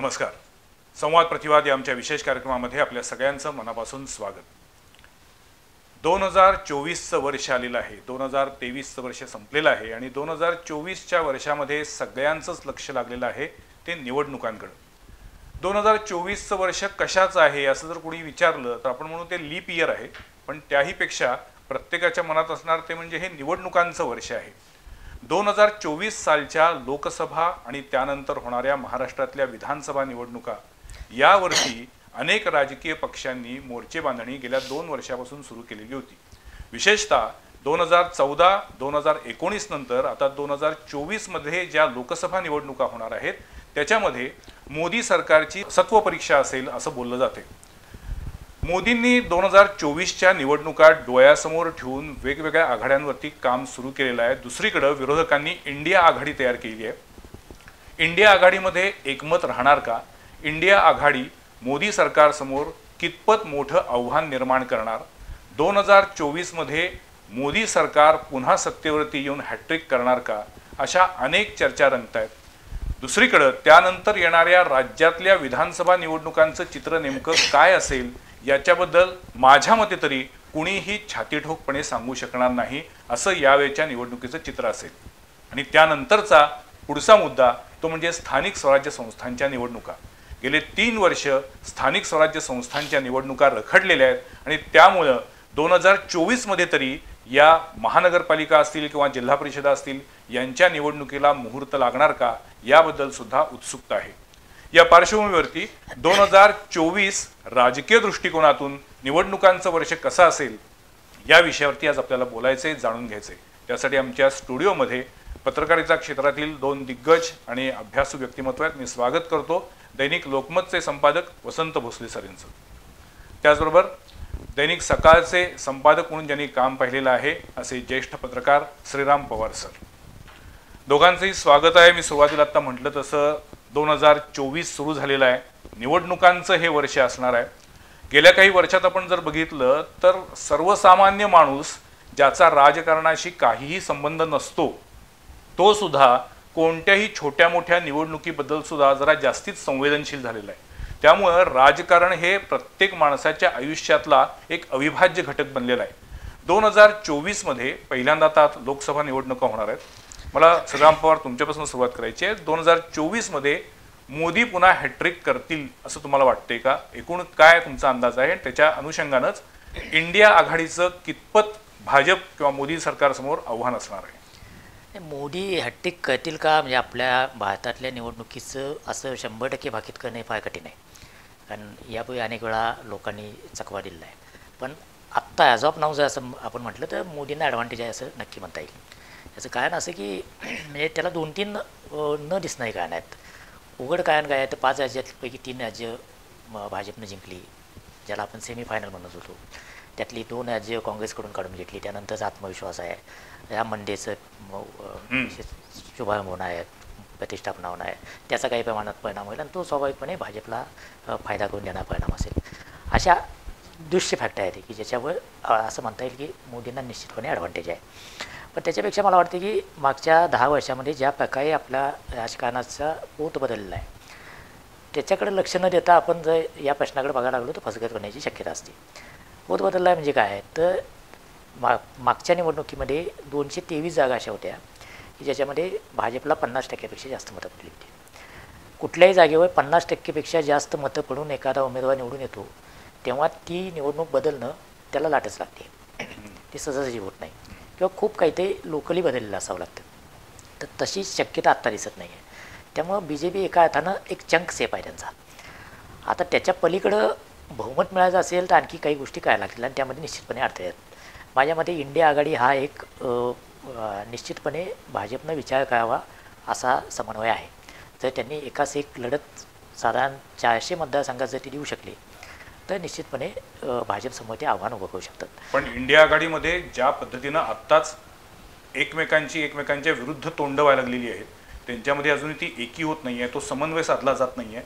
नमस्कार. संवाद प्रतिवाद या आमच्या विशेष कार्यक्रमामध्ये आपल्या सगळ्यांचं मनापासून स्वागत. 2024चं वर्ष आलेलं आहे, 2023चं वर्ष संपलेलं आहे आणि 2024च्या वर्षामध्ये सगळ्यांचंच लक्ष लागलेलं आहे ते निवडणुकांकडे. 2024चं वर्ष कशाचं आहे असं जर कोणी विचारलं तर आपण म्हणू ते लीप इयर आहे, पण त्याहीपेक्षा प्रत्येकाच्या मनात असणार ते म्हणजे हे निवडणुकांचं वर्ष आहे. 2024 सालच्या लोकसभा आणि त्यानंतर होणाऱ्या महाराष्ट्रातल्या विधानसभा निवडणुका यावरती अनेक राजकीय पक्षांनी मोर्चे बांधणी गेल्या 2 वर्षापासून सुरू केलेली होती. विशेषतः 2014, 2019 नंतर आता 2024 मध्ये ज्या लोकसभा निवडणुका होणार आहेत त्याच्यामध्ये मोदी सरकारची सत्वपरीक्षा असेल असं बोललं जाते. मोदींनी 2024च्या निवडणुका डोळ्यासमोर ठेवून वेगवेगळ्या आघाड्यांवरती काम सुरू केलेलं आहे. दुसरीकडे विरोधकांनी इंडिया आघाडी तयार केली आहे. इंडिया आघाडीमध्ये एकमत राहणार का? इंडिया आघाडी मोदी सरकारसमोर कितपत मोठं आव्हान निर्माण करणार? 2024 मध्ये मोदी सरकार पुन्हा सत्तेवरती येऊन हॅट्रिक करणार का? अशा अनेक चर्चा रंगत आहेत. दुसरीकडे त्यानंतर येणाऱ्या राज्यातल्या विधानसभा निवडणुकांचं चित्र नेमकं काय असेल याच्याबद्दल माझ्या मते तरी कुणीही छातीठोकपणे सांगू शकणार नाही असं यावेळच्या निवडणुकीचं चित्र असेल. आणि त्यानंतरचा पुढचा मुद्दा तो म्हणजे स्थानिक स्वराज्य संस्थांच्या निवडणुका. गेले 3 वर्ष स्थानिक स्वराज्य संस्थांच्या निवडणुका रखडलेल्या आहेत आणि त्यामुळं 2024 मध्ये तरी या महानगरपालिका असतील किंवा जिल्हा परिषदा असतील यांच्या निवडणुकीला मुहूर्त लागणार का याबद्दल सुद्धा उत्सुकता आहे. या पार्श्वभूमीवरती 2024 राजकीय दृष्टिकोनातून निवडणुकांचं वर्ष कसं असेल या विषयावरती आज आपल्याला बोलायचे, जाणून घ्यायचे. त्यासाठी आमच्या स्टुडिओमध्ये पत्रकारिता क्षेत्रातील 2 दिग्गज आणि अभ्यासू व्यक्तिमत्व आहेत. मी स्वागत करतो दैनिक लोकमतचे संपादक वसंत भोसले सर यांचं, त्याचबरोबर दैनिक सकाळचे संपादक म्हणून ज्यांनी काम पाहिलेलं आहे असे ज्येष्ठ पत्रकार श्रीराम पवार सर. दोघांचंही स्वागत आहे. मी सुरुवातीला आता म्हटलं तसं 2024 सुरू झालेलं आहे, निवडणुकांचं हे वर्ष असणार आहे. गेल्या काही वर्षात आपण जर बघितलं तर सर्वसामान्य माणूस ज्याचा राजकारणाशी काहीही संबंध नसतो तो सुद्धा कोणत्याही छोट्या मोठ्या निवडणुकीबद्दल सुद्धा जरा जास्तीच संवेदनशील झालेला आहे. त्यामुळं राजकारण हे प्रत्येक माणसाच्या आयुष्यातला एक अविभाज्य घटक बनलेला आहे. 2024 मध्ये पहिल्यांदा आता लोकसभा निवडणुका होणार आहेत. मला श्रीराम पवार तुमच्यापासून सुरुवात करायची आहे. 2024 मध्ये मोदी पुन्हा हॅट्रिक करतील असं तुम्हाला वाटतंय का? एकूण काय तुमचा अंदाज आहे? त्याच्या अनुषंगानंच इंडिया आघाडीचं कितपत भाजप किंवा मोदी सरकारसमोर आव्हान असणार आहे? मोदी हॅट्रिक करतील का म्हणजे आपल्या भारतातल्या निवडणुकीचं असं 100% भाकीत करणे फार कठीण आहे. कारण यापूर्वी अनेक वेळा लोकांनी चकवा दिलेला आहे. पण आत्ता ॲज ऑफ नाऊ जर असं आपण म्हटलं तर मोदींना ॲडव्हान्टेज आहे असं नक्की म्हणता येईल. याचं कारण असं की म्हणजे त्याला 2-3 न दिसणारी कारण आहेत. उघड कारण काय आहे तर 5 राज्यापैकी 3 राज्य भाजपनं जिंकली, ज्याला आपण सेमीफायनल म्हणत होतो. त्यातली 2 राज्य काँग्रेसकडून काढून घेतली. त्यानंतरचा आत्मविश्वास आहे. या मंडेचं शुभारंभ होणार आहे, प्रतिष्ठापना होणार आहे, त्याचा काही प्रमाणात परिणाम होईल आणि तो स्वाभाविकपणे भाजपला फायदा करून देणारा परिणाम असेल. अशा दृश्य फॅक्टर आहेत की ज्याच्यावर असं म्हणता येईल की मोदींना निश्चितपणे ॲडव्हान्टेज आहे. पण त्याच्यापेक्षा मला वाटते की मागच्या 10 वर्षामध्ये ज्या प्रकारे आपल्या राजकारणाचा पोत बदलला आहे त्याच्याकडे लक्ष न देता आपण जर या प्रश्नाकडे बघायला लागलो तर फसगत होण्याची शक्यता असते. पोत बदलला आहे म्हणजे काय तर मागच्या निवडणुकीमध्ये 223 जागा अशा होत्या की ज्याच्यामध्ये भाजपला 50%पेक्षा जास्त मतं पडली होती. कुठल्याही जागेवर 50%पेक्षा जास्त मतं पडून एखादा उमेदवार निवडून येतो तेव्हा ती निवडणूक बदलणं त्याला लाटच लागते. ती सहजासहजी होत नाही किंवा खूप काही ते लोकली बदललेलं असावं लागतं. तर तशी शक्यता आत्ता दिसत नाही आहे. त्यामुळं BJP एका अर्थानं एक चंक सेफ आहे त्यांचा. आता त्याच्या पलीकडं बहुमत मिळायचं असेल तर आणखी काही गोष्टी करायला लागतील आणि त्यामध्ये निश्चितपणे अर्थ आहेत. माझ्या मते इंडिया आघाडी हा एक निश्चितपणे भाजपनं विचार करावा असा समन्वय आहे. जर त्यांनी एकाच एक लढत साधारण 400 मतदारसंघात जर ती देऊ शकली तर निश्चितपणे भाजपसमोर ते आव्हान उभं करू शकतात. पण इंडिया आघाडीमध्ये ज्या पद्धतीनं आत्ताच एकमेकांच्या विरुद्ध तोंड व्हायला लागलेली आहेत त्यांच्यामध्ये अजूनही ती एकी होत नाही आहे, तो समन्वय साधला जात नाही आहे.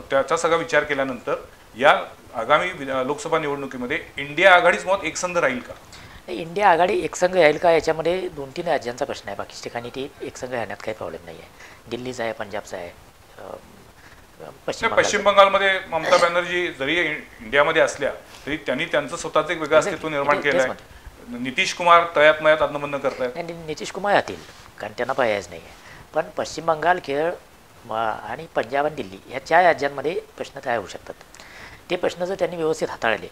त्याचा सगळा विचार केल्यानंतर या आगामी लोकसभा निवडणुकीमध्ये इंडिया आघाडीच मत एकसंध राहील का? इंडिया आघाडी एकसंघ राहील का याच्यामध्ये 2-3 राज्यांचा प्रश्न आहे. बाकीच्या ठिकाणी ती एकसंघ राहण्यात काही प्रॉब्लेम नाही आहे. दिल्लीचा आहे, पंजाबचा आहे, पश्चिम बंगालमध्ये ममता बॅनर्जी जरी इंडियामध्ये असल्या तरी त्यांनी त्यांचं स्वतःचं एक वेगळं अस्तित्व निर्माण केलं आहे. नितीश कुमार तळ्यात मयात अदनबदन करतायत. नितीश कुमार येतील कारण त्यांना पर्यायच नाही आहे. पण पश्चिम बंगाल, केरळ आणि पंजाब आणि दिल्ली ह्या 4 राज्यांमध्ये प्रश्न तयार होऊ शकतात. ते प्रश्न जर त्यांनी व्यवस्थित हाताळले,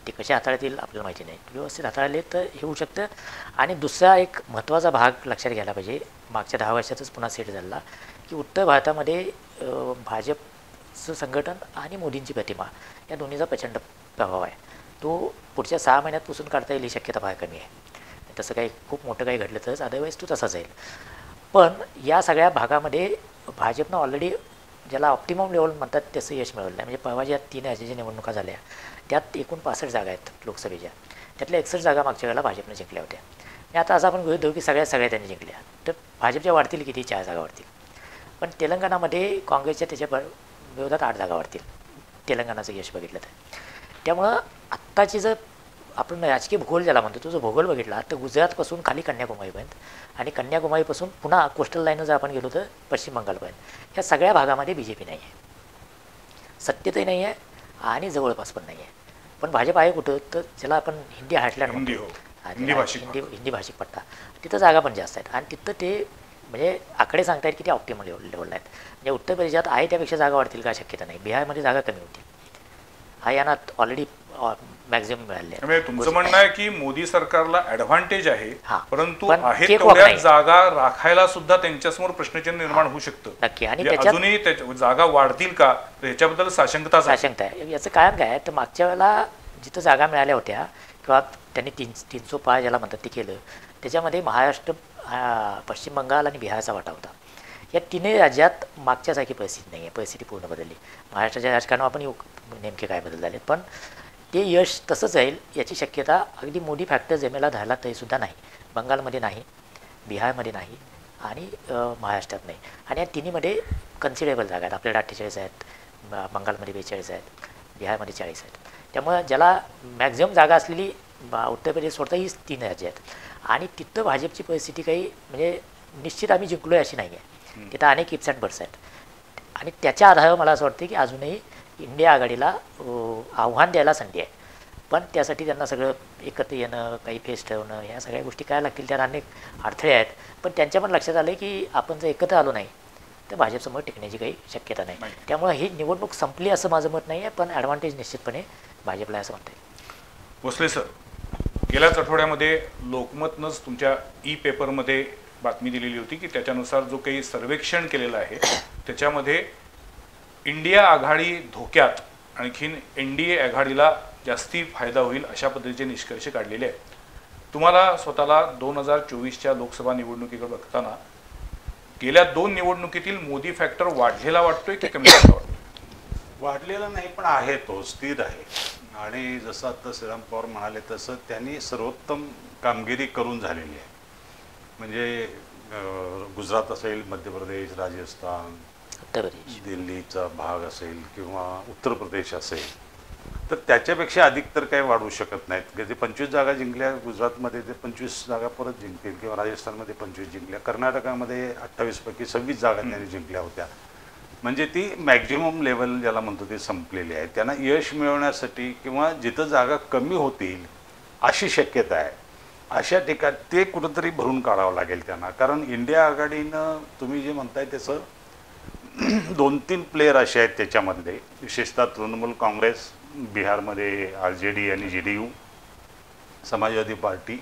ते कसे हाताळतील आपल्याला माहिती नाही, व्यवस्थित हाताळले तर हे होऊ शकतं. आणि दुसरा एक महत्त्वाचा भाग लक्षात घ्यायला पाहिजे, मागच्या 10 वर्षातच पुन्हा सेट झाला की उत्तर भारतामध्ये भाजपचं संघटन आणि मोदींची प्रतिमा या दोन्हीचा प्रचंड प्रभाव आहे. तो पुढच्या 6 महिन्यात पुसून काढता येईल ही शक्यता फार कमी आहे. तसं काही खूप मोठं काही घडलं तरच, अदरवाईज तो तसाच जाईल. पण या सगळ्या भागामध्ये भाजपनं ऑलरेडी ज्याला ऑप्टिमम लेवल म्हणतात त्याचं यश मिळवलं आहे. म्हणजे परवा ज्या 3 राज्याच्या निवडणुका झाल्या त्यात एकूण 65 जागा आहेत लोकसभेच्या, त्यातल्या 61 जागा मागच्या वेळेला भाजपनं जिंकल्या होत्या. आणि आता असं आपण गृहीत धरू की सगळ्या त्यांनी जिंकल्या, तर भाजपच्या वाढतील किती? 4 जागा वाढतील. पण तेलंगणामध्ये काँग्रेसच्या त्याच्या विरोधात 8 जागा वाढतील तेलंगणाचं यश बघितलं तर. त्यामुळं आत्ताची जर आपण राजकीय भूगोल ज्याला म्हणतो तो जो भूगोल बघितला तर गुजरातपासून खाली कन्याकुमारीपर्यंत आणि कन्याकुमारीपासून पुन्हा कोस्टल लाईननं जर आपण गेलो तर पश्चिम बंगालपर्यंत, ह्या सगळ्या भागामध्ये BJP नाही आहे, सत्तेतही नाही आहे आणि जवळपास पण नाही आहे. पण भाजप आहे कुठं? तर ज्याला आपण हिंदी हार्टलँड म्हणतो, हिंदी भाषिक पट्टा, तिथं जागा पण जास्त आहेत. आणि तिथं ते म्हणजे आकडे सांगता येईल की ते ऑप्टिमल लेवलला आहेत. म्हणजे उत्तर प्रदेशात आहे त्यापेक्षा जागा वाढतील का? शक्यता नाही. बिहारमध्ये जागा कमी होतील, हरियाणा ऑलरेडी मॅक्झिमम मिळाले. म्हणजे तुमचं म्हणणं आहे की मोदी सरकारला ॲडव्हान्टेज आहे, परंतु पण आहे तेवढ्या जागा राखायला सुद्धा त्यांच्यासमोर प्रश्नचिन्ह निर्माण होऊ शकतं. नक्की. आणि अजूनही जागा वाढतील का याच्याबद्दल साशंकता आहे. याचं कारण काय तर मागच्या वेळेला जिथं जागा मिळाल्या होत्या किंवा त्यांनी 305 ज्याला म्हणतात ते केलं, त्याच्यामध्ये महाराष्ट्र, पश्चिम बंगाल आणि बिहारचा वाटा होता. या 3 राज्यात मागच्यासारखी परिस्थिती नाही आहे, परिस्थिती पूर्ण बदलली. महाराष्ट्राच्या राजकारणावर आपण नेमके काय बदल झाले, पण ते यश तसंच राहील याची शक्यता अगदी मोदी फॅक्टर जमेला धरला तरीसुद्धा नाही. बंगालमध्ये नाही, बिहारमध्ये नाही आणि महाराष्ट्रात नाही. आणि या तिन्हीमध्ये कन्सिडरेबल जागा आहेत. आपल्याला 48 आहेत, बंगालमध्ये 42 आहेत, बिहारमध्ये 40 आहेत. त्यामुळं ज्याला मॅक्झिमम जागा असलेली उत्तर प्रदेश सोडता ही 3 राज्य आहेत. आणि तिथं भाजपची परिस्थिती काही म्हणजे निश्चित आम्ही जिंकलो आहे अशी नाही आहे. तिथं अनेक इप्स अँड बट्स आहेत. आणि त्याच्या आधारावर मला असं वाटतं की अजूनही इंडिया आघाडीला आव्हान द्यायला संधी आहे. पण त्यासाठी त्यांना सगळं एकत्र येणं, काही फेस ठेवणं, ह्या सगळ्या गोष्टी काय लागतील, त्याला अनेक अडथळे आहेत. पण त्यांच्या पण लक्षात आलं की आपण जर एकत्र आलो नाही तर भाजपसमोर टिकण्याची काही शक्यता नाही. त्यामुळे ही निवडणूक संपली असं माझं मत नाही आहे, पण ॲडव्हान्टेज निश्चितपणे भाजपला असं म्हणता येईल. भोसले सर, गेल्याच आठवड्यामध्ये लोकमतनंच तुमच्या पेपरमध्ये बातमी दिलेली होती की त्याच्यानुसार जो काही सर्वेक्षण केलेलं आहे त्याच्यामध्ये इंडिया आघाडी धोक्यात, आणखीन NDA आघाडीला जास्ती फायदा होईल अशा पद्धतीचे निष्कर्ष काढलेले आहेत. तुम्हाला स्वतःला 2024च्या लोकसभा निवडणुकीकडे बघताना गेल्या 2 निवडणुकीतील मोदी फॅक्टर वाढलेला वाटतोय की कमी झालेला वाटतोय? वाढलेला नाही, पण आहे, तो स्थिर आहे. आणि जसं आता श्रीराम पवार म्हणाले तसं त्यांनी सर्वोत्तम कामगिरी करून झालेली आहे. म्हणजे गुजरात असेल, मध्य प्रदेश, राजस्थान, दिल्लीचा भाग असेल किंवा उत्तर प्रदेश असेल, तर त्याच्यापेक्षा अधिक तर काही वाढू शकत नाहीत. ते 25 जागा जिंकल्या गुजरातमध्ये, ते 25 जागा परत जिंकतील, किंवा राजस्थानमध्ये 25 जिंकल्या, कर्नाटकामध्ये 28 पैकी 26 जागा त्यांनी जिंकल्या होत्या. म्हणजे ती मॅक्झिमम लेवल ज्याला म्हणतो ते संपलेली आहे. त्यांना यश मिळवण्यासाठी किंवा जिथं जागा कमी होतील अशी शक्यता आहे, अशा ठिकाणी ते कुठंतरी भरून काढावं लागेल त्यांना. कारण इंडिया आघाडीनं तुम्ही जे म्हणताय त्याचं 2-3 प्लेयर असे आहेत त्याच्यामधले, विशेषतः तृणमूल काँग्रेस, बिहारमध्ये RJD आणि JDU, समाजवादी पार्टी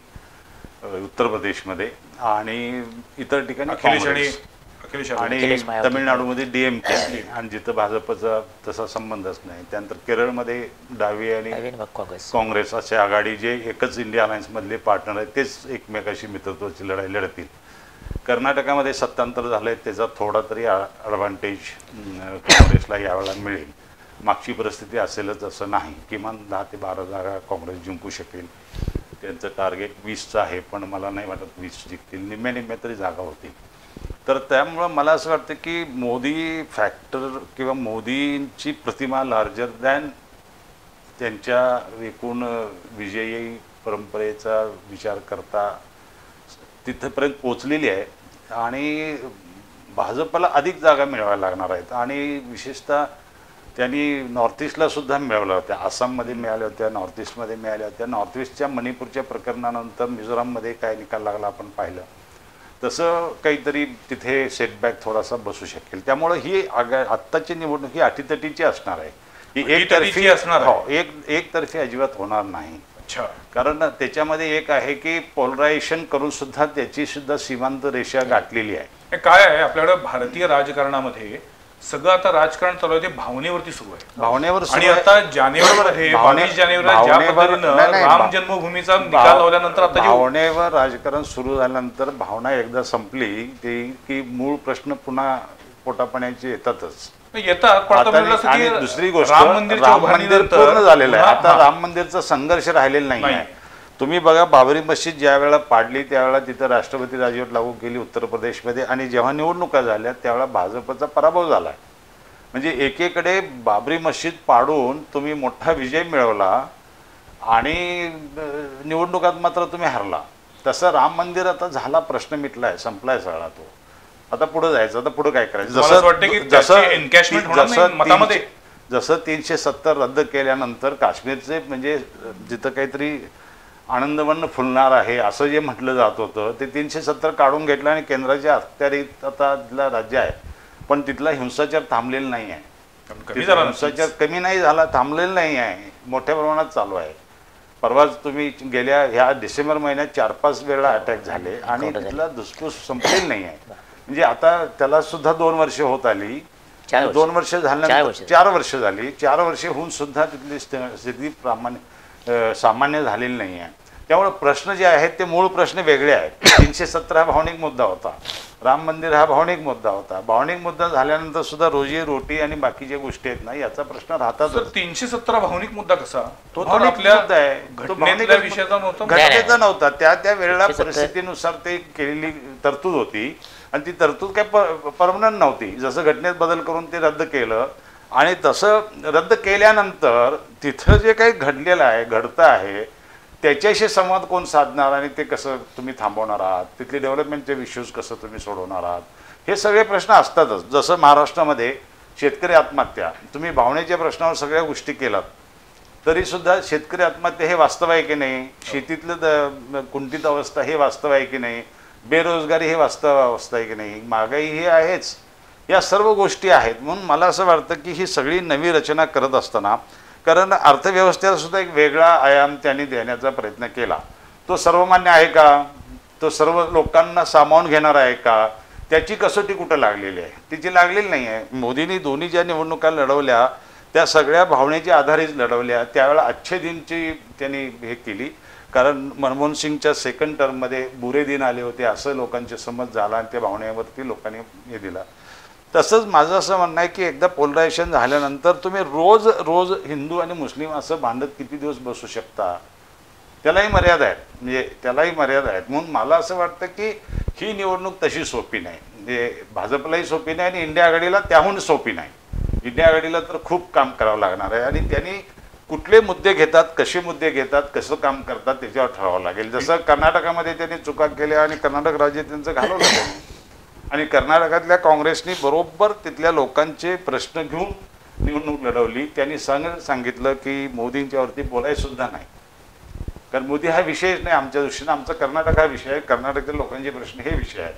उत्तर प्रदेशमध्ये, आणि इतर ठिकाणी काँग्रेस, आणि तमिळनाडूमध्ये DMK आहे, आणि जिथं भाजपचा तसा संबंधच नाही. त्यानंतर केरळमध्ये डावी आणि काँग्रेस असे आघाडी, जे एकच इंडिया अलायन्समधले पार्टनर आहेत, तेच एकमेकाशी मित्रत्वाची लढाई लढतील. कर्नाटकामध्ये सत्तांतर झालं आहे, त्याचा थोडा तरी ॲडव्हान्टेज काँग्रेसला यावेळेला मिळेल. मागची परिस्थिती असेलच असं नाही. किमान 10 ते 12 जागा काँग्रेस जिंकू शकेल. त्यांचं टार्गेट 20चं आहे, पण मला नाही वाटत 20 जिंकतील, निम्म्या तरी जागा होतील. तर त्यामुळं मला असं वाटतं की मोदी फॅक्टर किंवा मोदींची प्रतिमा लार्जर दॅन त्यांच्या एकूण विजयी परंपरेचा विचार करता तिथंपर्यंत पोचलेली आहे. आणि भाजपला अधिक जागा मिळवायला लागणार आहेत आणि विशेषतः त्यांनी नॉर्थ ईस्टला सुद्धा मिळवल्या होत्या, आसाममध्ये मिळाल्या होत्या, नॉर्थ ईस्टमध्ये मिळाल्या होत्या. नॉर्थ ईस्टच्या मणिपूरच्या प्रकरणानंतर मिझोराममध्ये काय निकाल लागला आपण पाहिलं. तसं काहीतरी तिथे सेटबॅक थोडासा बसू शकेल. त्यामुळं ही आत्ताची निवडणूक ही अटीतटीची असणार आहे. ही एकतर्फी असणार आहे. हो, एकतर्फी अजिबात होणार नाही. अच्छा. कारण त्याच्यामध्ये एक आहे की पोलरायझेशन करून सुद्धा त्याची सुद्धा सीमांत रेषा गाठलेली आहे. हे काय आहे, आपल्याकडे भारतीय राजकारणामध्ये सगळं आता राजकारण चालू आहे ते भावनेवरती सुरू आहे. भावनेवर आणि आता जानेवारीमध्ये 22 जानेवारीला ज्या पद्धतीनं राम जन्मभूमीचा निकाल लावल्यानंतर आता भावनेवर राजकारण सुरू झाल्यानंतर भावना एकदा संपली की मूळ प्रश्न पुन्हा पोटापाण्याचे येतातच. येतात. आणि दुसरी गोष्ट, राम मंदिर पूर्ण झालेलं आहे. आता राम मंदिरचा संघर्ष राहिलेला नाही आहे. तुम्ही बघा, बाबरी मस्जिद ज्या वेळेला पाडली त्यावेळेला तिथं राष्ट्रपती राजवट लागू केली उत्तर प्रदेशमध्ये आणि जेव्हा निवडणुका झाल्या त्यावेळेला भाजपचा पराभव झाला. म्हणजे एकीकडे बाबरी मस्जिद पाडून तुम्ही मोठा विजय मिळवला आणि निवडणुकात मात्र तुम्ही हरला. तसं राम मंदिर आता झाला, प्रश्न मिटलाय, संपलाय सगळा तो. आता पुढे जायचं, आता पुढे काय करायचं. जसं 370 रद्द केल्यानंतर काश्मीरचे म्हणजे जिथं काहीतरी आनंदवन फुलणार आहे असं जे म्हटलं जात होतं ते 370 काढून घेतलं आणि केंद्राच्या अखत्यारीत आता तिथला राज्य आहे. पण तिथला हिंसाचार थांबलेला नाही आहे. हिंसाचार कमी नाही झाला, थांबलेला नाही आहे, मोठ्या प्रमाणात चालू आहे. परवाच तुम्ही गेल्या ह्या डिसेंबर महिन्यात 4-5 वेळा अटॅक झाले आणि तिथला धुसफूस संपलेला नाही आहे. म्हणजे आता त्याला सुद्धा 2 वर्ष होत आली. 2 वर्ष झाल्यानंतर 4 वर्ष झाली. 4 वर्ष होऊन सुद्धा तिथली स्थिती सामान्य झालेली नाही आहे. त्यामुळे प्रश्न जे आहेत ते मूळ प्रश्न वेगळे आहेत. 370 हा भावनिक मुद्दा होता, राम मंदिर हा भावनिक मुद्दा होता. भावनिक मुद्दा झाल्यानंतर सुद्धा रोजी रोटी आणि बाकीच्या गोष्टी आहेत ना, याचा प्रश्न राहतात. 370 भावनिक मुद्दा कसा? तो आपल्या घटनेतल्या विषयाचा नव्हता. त्या वेळेला परिस्थितीनुसार ते केलेली तरतूद होती आणि ती तरतूद काय परमनंट नव्हती. जसं घटनेत बदल करून ते रद्द केलं आणि तसं रद्द केल्यानंतर तिथं जे काही घडलेलं आहे, घडतं आहे, त्याच्याशी संवाद कोण साधणार आणि ते कसं तुम्ही थांबवणार आहात, तिथले डेव्हलपमेंटचे इश्यूज कसं तुम्ही सोडवणार आहात, हे सगळे प्रश्न असतातच. जसं महाराष्ट्रामध्ये शेतकरी आत्महत्या, तुम्ही भावनेच्या प्रश्नावर सगळ्या गोष्टी केलात तरीसुद्धा शेतकरी आत्महत्या हे वास्तव आहे की नाही, शेतीतलं कुंठित अवस्था हे वास्तव आहे की नाही, बेरोजगारी हे वास्तव अवस्था आहे की नाही, महागाई ही आहेच, या सर्व गोष्टी आहेत. म्हणून मला असं वाटतं की ही सगळी नवी रचना करत असताना, कारण अर्थव्यवस्थेला सुद्धा एक वेगळा आयाम त्यांनी देण्याचा प्रयत्न केला. तो सर्वमान्य आहे का, तो सर्व लोकांना सामावून घेणार आहे का, त्याची कसोटी कुठं लागलेली आहे, तिची लागलेली नाही आहे. मोदींनी दोन्ही ज्या निवडणुका लढवल्या त्या सगळ्या भावनेच्या आधारेच लढवल्या. त्यावेळेला अच्छे दिनची त्यांनी हे केली, कारण मनमोहन सिंगच्या सेकंड टर्ममध्ये बुरे दिन आले होते असं लोकांचे समज झाला आणि त्या भावनेवरती लोकांनी हे दिला. तसंच माझं असं म्हणणं आहे की एकदा पोलरायझेशन झाल्यानंतर तुम्ही रोज रोज हिंदू आणि मुस्लिम असं भांडत किती दिवस बसू शकता, त्यालाही मर्यादा आहेत. म्हणजे त्यालाही मर्यादा आहेत. म्हणून मला असं वाटतं की ही निवडणूक तशी सोपी नाही. म्हणजे भाजपलाही सोपी नाही आणि इंडिया आघाडीला त्याहून सोपी नाही. इंडिया आघाडीला तर खूप काम करावं लागणार आहे आणि त्यांनी कुठले मुद्दे घेतात, कसे मुद्दे घेतात, कसं काम करतात त्याच्यावर ठरवावं लागेल. जसं कर्नाटकामध्ये त्यांनी चुका केल्या आणि कर्नाटक राज्य त्यांचं घालवलं त्यांनी, आणि कर्नाटकातल्या काँग्रेसनी बरोबर तिथल्या लोकांचे प्रश्न घेऊन निवडणूक लढवली. त्यांनी सांगितलं की मोदींच्यावरती बोलायसुद्धा नाही, कारण मोदी हा विषयच नाही आमच्या दृष्टीनं, आमचा कर्नाटक हा विषय आहे, कर्नाटकातील लोकांचे प्रश्न हे विषय आहेत.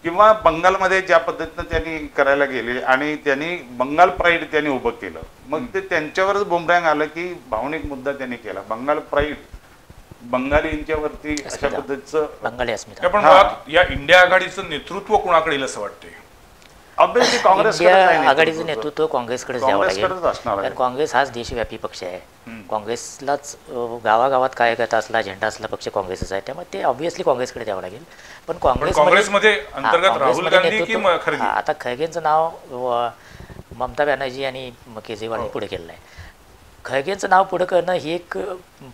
किंवा बंगालमध्ये ज्या पद्धतीनं त्यांनी करायला गेले आणि त्यांनी बंगाल प्राईड त्यांनी उभं केलं, मग ते त्यांच्यावरच बुमरँग आलं की भावनिक मुद्दा त्यांनी केला. बंगाल प्राईड, बंगालींच्यावरती अशा पद्धतीचं बंगाली अस्मिता. पण या इंडिया आघाडीचं नेतृत्व कोणाकडे येईल असं वाटतंय? ऑब्व्हियसली काँग्रेस आघाडीचं नेतृत्व काँग्रेसकडे द्यावं लागेल, असणार कारण काँग्रेस हाच देशव्यापी पक्ष आहे. काँग्रेसलाच गावागावात कार्यकर्ता असला, झेंडा असला पक्ष काँग्रेसच आहे, त्यामुळे ते ऑब्व्हियसली काँग्रेसकडे द्यावं लागेल. पण काँग्रेसमध्ये अंतर्गत राहुल गांधी की खरगे? आता खरगेंचं नाव ममता बॅनर्जी आणि केजरीवाल पुढे केलेलं आहे. खरगेंचं नाव पुढे करणं ही एक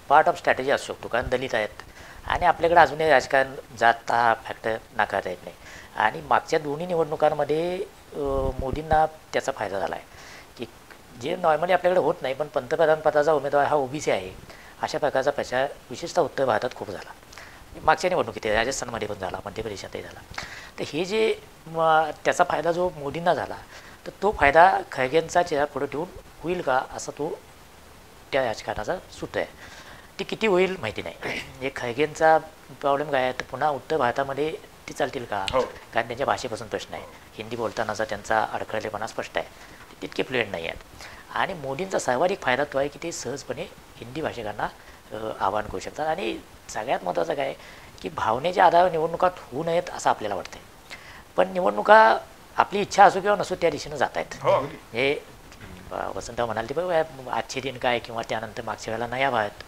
पार्ट ऑफ स्ट्रॅटेजी असू शकतो, कारण दलित आहेत आणि आपल्याकडे अजूनही राजकारण जात हा फॅक्टर नाकारता येत नाही. आणि मागच्या दोन्ही निवडणुकांमध्ये मोदींना त्याचा फायदा झाला आहे की जे नॉर्मली आपल्याकडे होत नाही, पण पंतप्रधान पदाचा उमेदवार हा ओबीसी आहे, अशा प्रकारचा प्रचार विशेषतः उत्तर भारतात खूप झाला. मागच्या निवडणुकीत राजस्थानमध्ये पण झाला, मध्य प्रदेशातही झाला. तर हे जे त्याचा फायदा जो मोदींना झाला, तर तो फायदा खळगेंचा चेहरा पुढे ठेवून होईल का असा तो त्या राजकारणाचा सूत्र आहे. ती किती होईल माहिती नाही. हे खळगेंचा प्रॉब्लेम काय आहे, तर पुन्हा उत्तर भारतामध्ये ते चालतील का, कारण त्यांच्या भाषेपासून प्रश्न आहे. हिंदी बोलतानाचा त्यांचा अडखळलेपणा स्पष्ट आहे, ते तितके फ्लुएंट नाही आहेत. आणि मोदींचा सर्वाधिक फायदा तो आहे की ते सहजपणे हिंदी भाषिकांना आवाहन करू शकतात. आणि सगळ्यात महत्त्वाचं काय की भावनेच्या आधारावर निवडणुका होऊ नयेत असं आपल्याला वाटतं. पण निवडणुका आपली इच्छा असो किंवा नसो त्या दिशेनं जात आहेत. हे वसंतराव म्हणाले ते बघ आजचे दिन काय किंवा त्यानंतर मागच्या वेळेला नया भारत.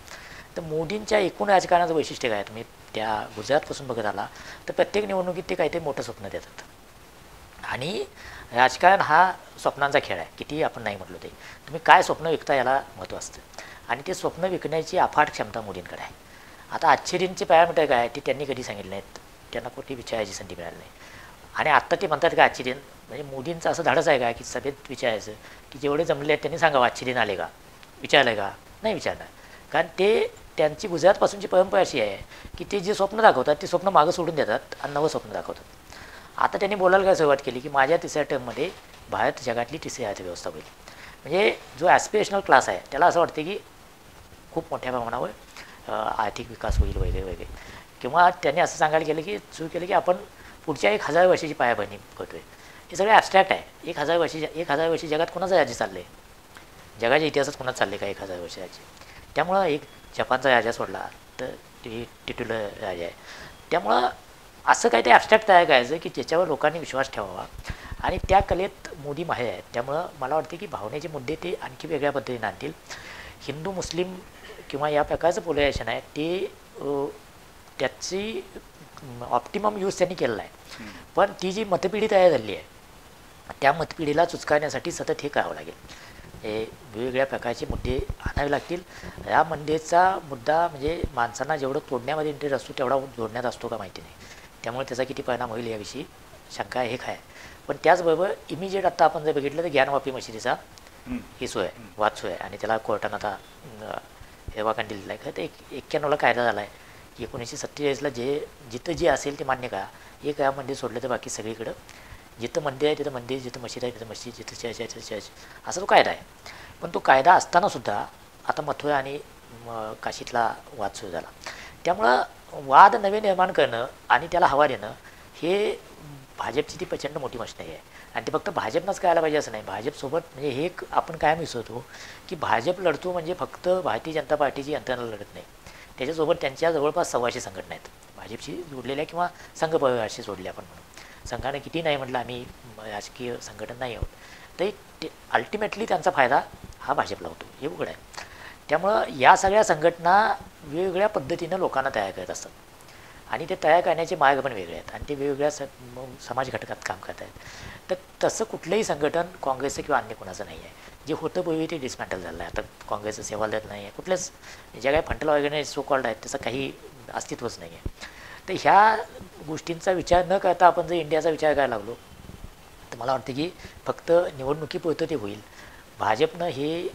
तर मोदींच्या एकूण राजकारणाचं वैशिष्ट्य काय, तुम्ही त्या गुजरातपासून बघत आला तर प्रत्येक निवडणुकीत ते काहीतरी मोठं स्वप्न देतात. आणि राजकारण हा स्वप्नांचा खेळ आहे, कितीही आपण नाही म्हटलो ते. तुम्ही काय स्वप्न विकता याला महत्त्व असतं. आणि ते स्वप्न विकण्याची अफाट क्षमता मोदींकडे आहे. आता आश्चर्यांचे पॅरामीटर काय ते त्यांनी कधी सांगितले नाहीत, त्यांना कुठे विचारायची संधी मिळाली नाही. आणि आत्ता ते म्हणतात का आश्चर्यन, म्हणजे मोदींचं असं धाडस आहे का की सभेत विचारायचं की जेवढे जमले आहेत त्यांनी सांगावं आश्चर्यन आले का, विचारलं का, नाही विचारणार. कारण ते त्यांची गुजरातपासूनची परंपरा अशी आहे की ते जे स्वप्न दाखवतात ते स्वप्न मागं सोडून देतात आणि नवं स्वप्न दाखवतात. आता त्यांनी बोलायला काय सुरुवात केली की माझ्या तिसऱ्या टर्ममध्ये भारत जगातली तिसरी अर्थव्यवस्था होईल. म्हणजे जो ॲस्पिरेशनल क्लास आहे त्याला असं वाटते की खूप मोठ्या प्रमाणावर आर्थिक विकास होईल वगैरे वगैरे. किंवा त्यांनी असं सांगायला केलं की सुरू केलं की आपण पुढच्या 1000 वर्षाची पायाभरणी करतो आहे. हे सगळे ॲबस्ट्रॅक्ट आहे. 1000 वर्षी जगात कोणाचं राज्य चाललं आहे, जगाच्या इतिहासात कोणाचं चाललं आहे का 1000 वर्ष राज्य. त्यामुळं एक जपानचा राजा सोडला तर ते टिट्युलर राजा आहे. त्यामुळं असं काही ते ॲबस्ट्रॅक्ट तयार करायचं की ज्याच्यावर लोकांनी विश्वास ठेवावा. आणि त्या कलेत मोदी माहेर आहेत. त्यामुळं मला वाटते की भावनेचे मुद्दे ते आणखी वेगळ्या पद्धतीने आणतील. हिंदू मुस्लिम किंवा या प्रकारचं पोलरायझेशन आहे ते त्याची ऑप्टिमम यूज त्यांनी केलेला आहे. पण ती जी मतपिढी तयार झाली आहे त्या मतपिढीला चुचकारण्यासाठी सतत हे करावं लागेल. हे वेगवेगळ्या प्रकारचे मुद्दे आणावे लागतील. या मुद्द्याचा मुद्दा म्हणजे माणसांना जेवढं तोडण्यामध्ये इंटरेस्ट असतो तेवढा जोडण्यात असतो का माहिती नाही. त्यामुळे त्याचा किती परिणाम होईल याविषयी शंका आहे, हे काय. पण त्याचबरोबर इमिजिएट आत्ता आपण जर बघितलं तर ज्ञानवापी मशिदीचा ही सोय वाद सोय आणि त्याला कोर्टानं आता हेवा कंडी दिला आहे. तर 91ला कायदा झाला आहे. 1947ला जिथं जे असेल ते मान्य करा. एक या मंदिर सोडलं तर बाकी सगळीकडं जिथं मंदिर आहे तिथं मंदिर, जिथं मशीद आहे तिथं मशीद, जिथं चर्च आहे तिथं चर्च, असा तो कायदा आहे. पण तो कायदा असतानासुद्धा आता मथुरा आणि काशीतला वाद सुरू झाला. त्यामुळं वाद नवे निर्माण करणं आणि त्याला हवा देणं हे भाजपची ती प्रचंड मोठी मशिनरी आहे. आणि ते फक्त भाजपनंच करायला पाहिजे असं नाही. भाजपसोबत म्हणजे हे आपण कायम विसरतो की भाजप लढतो म्हणजे फक्त भारतीय जनता पार्टीची यंत्रणा लढत नाही. त्याच्यासोबत त्यांच्या जवळपास 100 संघटना आहेत भाजपशी जोडलेल्या किंवा संघ परिवाराशी जोडल्या. आपण म्हणून संघाने किती नाही म्हटलं आम्ही राजकीय संघटन नाही आहोत, तरी ते अल्टिमेटली त्यांचा फायदा हा भाजपला होतो, हे उघड आहे. त्यामुळं या सगळ्या संघटना वेगवेगळ्या पद्धतीनं लोकांना तयार करत असतात आणि ते तयार करण्याचे मार्ग पण वेगळे आहेत आणि ते वेगवेगळ्या समाज घटकात काम करत आहेत. तर तसं कुठलंही संघटन काँग्रेसचं किंवा अन्य कोणाचं नाही आहे. जे होतं पूर्वी ते डिस्मॅटल झालं आहे. आता काँग्रेसचं सेवादल नाही आहे, कुठल्याच ज्या काही फंटल ऑर्गनायझेशन सो कॉल्ड आहेत त्याचं काही अस्तित्वच नाही आहे. तर ह्या गोष्टींचा विचार न करता आपण जर इंडियाचा विचार करायला लागलो तर मला वाटतं की फक्त निवडणुकीपुरतं ते होईल. भाजपनं हे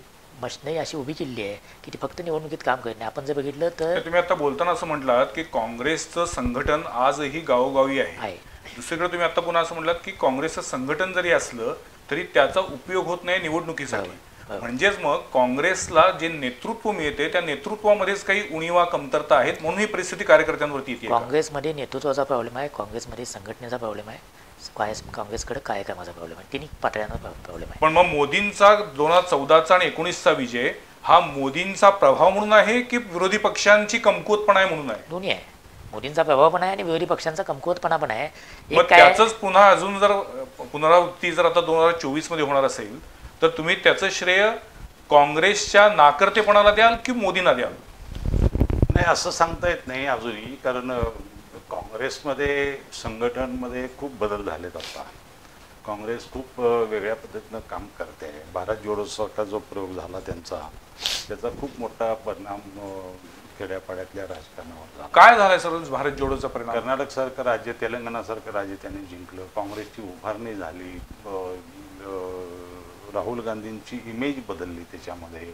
मशिनरी अशी उभी केली आहे की ती फक्त निवडणुकीत काम करणे. आपण जर बघितलं तर तुम्ही आता बोलताना असं म्हटलात की काँग्रेसचं संघटन आजही गावोगावी आहे. दुसरीकडे तुम्ही आता पुन्हा असं म्हटलात की काँग्रेसचं संघटन जरी असलं तरी त्याचा उपयोग होत नाही निवडणुकीसाठी. म्हणजेच मग काँग्रेसला जे नेतृत्व मिळते त्या नेतृत्वामध्येच काही उणीवा कमतरता आहेत म्हणून ही परिस्थिती कार्यकर्त्यांवरती येते. काँग्रेसमध्ये नेतृत्वाचा प्रॉब्लेम आहे, काँग्रेसमध्ये संघटनेचा प्रॉब्लेम आहे, काँग्रेसकडे कार्यक्रमाचा प्रॉब्लेम आहे. तिन्ही पातळ्यांना प्रॉब्लेम आहे. पण मग मोदींचा 2014चा आणि 19चा विजय हा मोदींचा प्रभाव म्हणून आहे की विरोधी पक्षांची कमकुवतपणा आहे म्हणून आहे? दोन्ही आहे. मोदींचा प्रभाव पण आहे आणि विरोधी पक्षांचा कमकुवतपणा पण आहे. मग त्याचंच पुन्हा अजून जर पुनरावृत्ती जर आता 2024 मध्ये होणार असेल तर तुम्ही त्याचं श्रेय काँग्रेसच्या नाकर्तेपणाला द्याल की मोदींना द्याल? नाही, असं सांगता येत नाही अजूनही, कारण काँग्रेसमध्ये संघटनमध्ये खूप बदल झालेत. आता काँग्रेस खूप वेगळ्या पद्धतीनं काम करते आहे. भारत जोडोसारखा जो प्रयोग झाला त्याचा खूप मोठा परिणाम खेड्यापाड्यातल्या राजकारणावर झाला. काय झालाय सर भारत जोडोचा परिणाम? कर्नाटकसारखं राज्य, तेलंगणासारखं राज्य त्यांनी जिंकलं. काँग्रेसची उभारणी झाली. राहुल गांधींची इमेज बदलली त्याच्यामध्ये.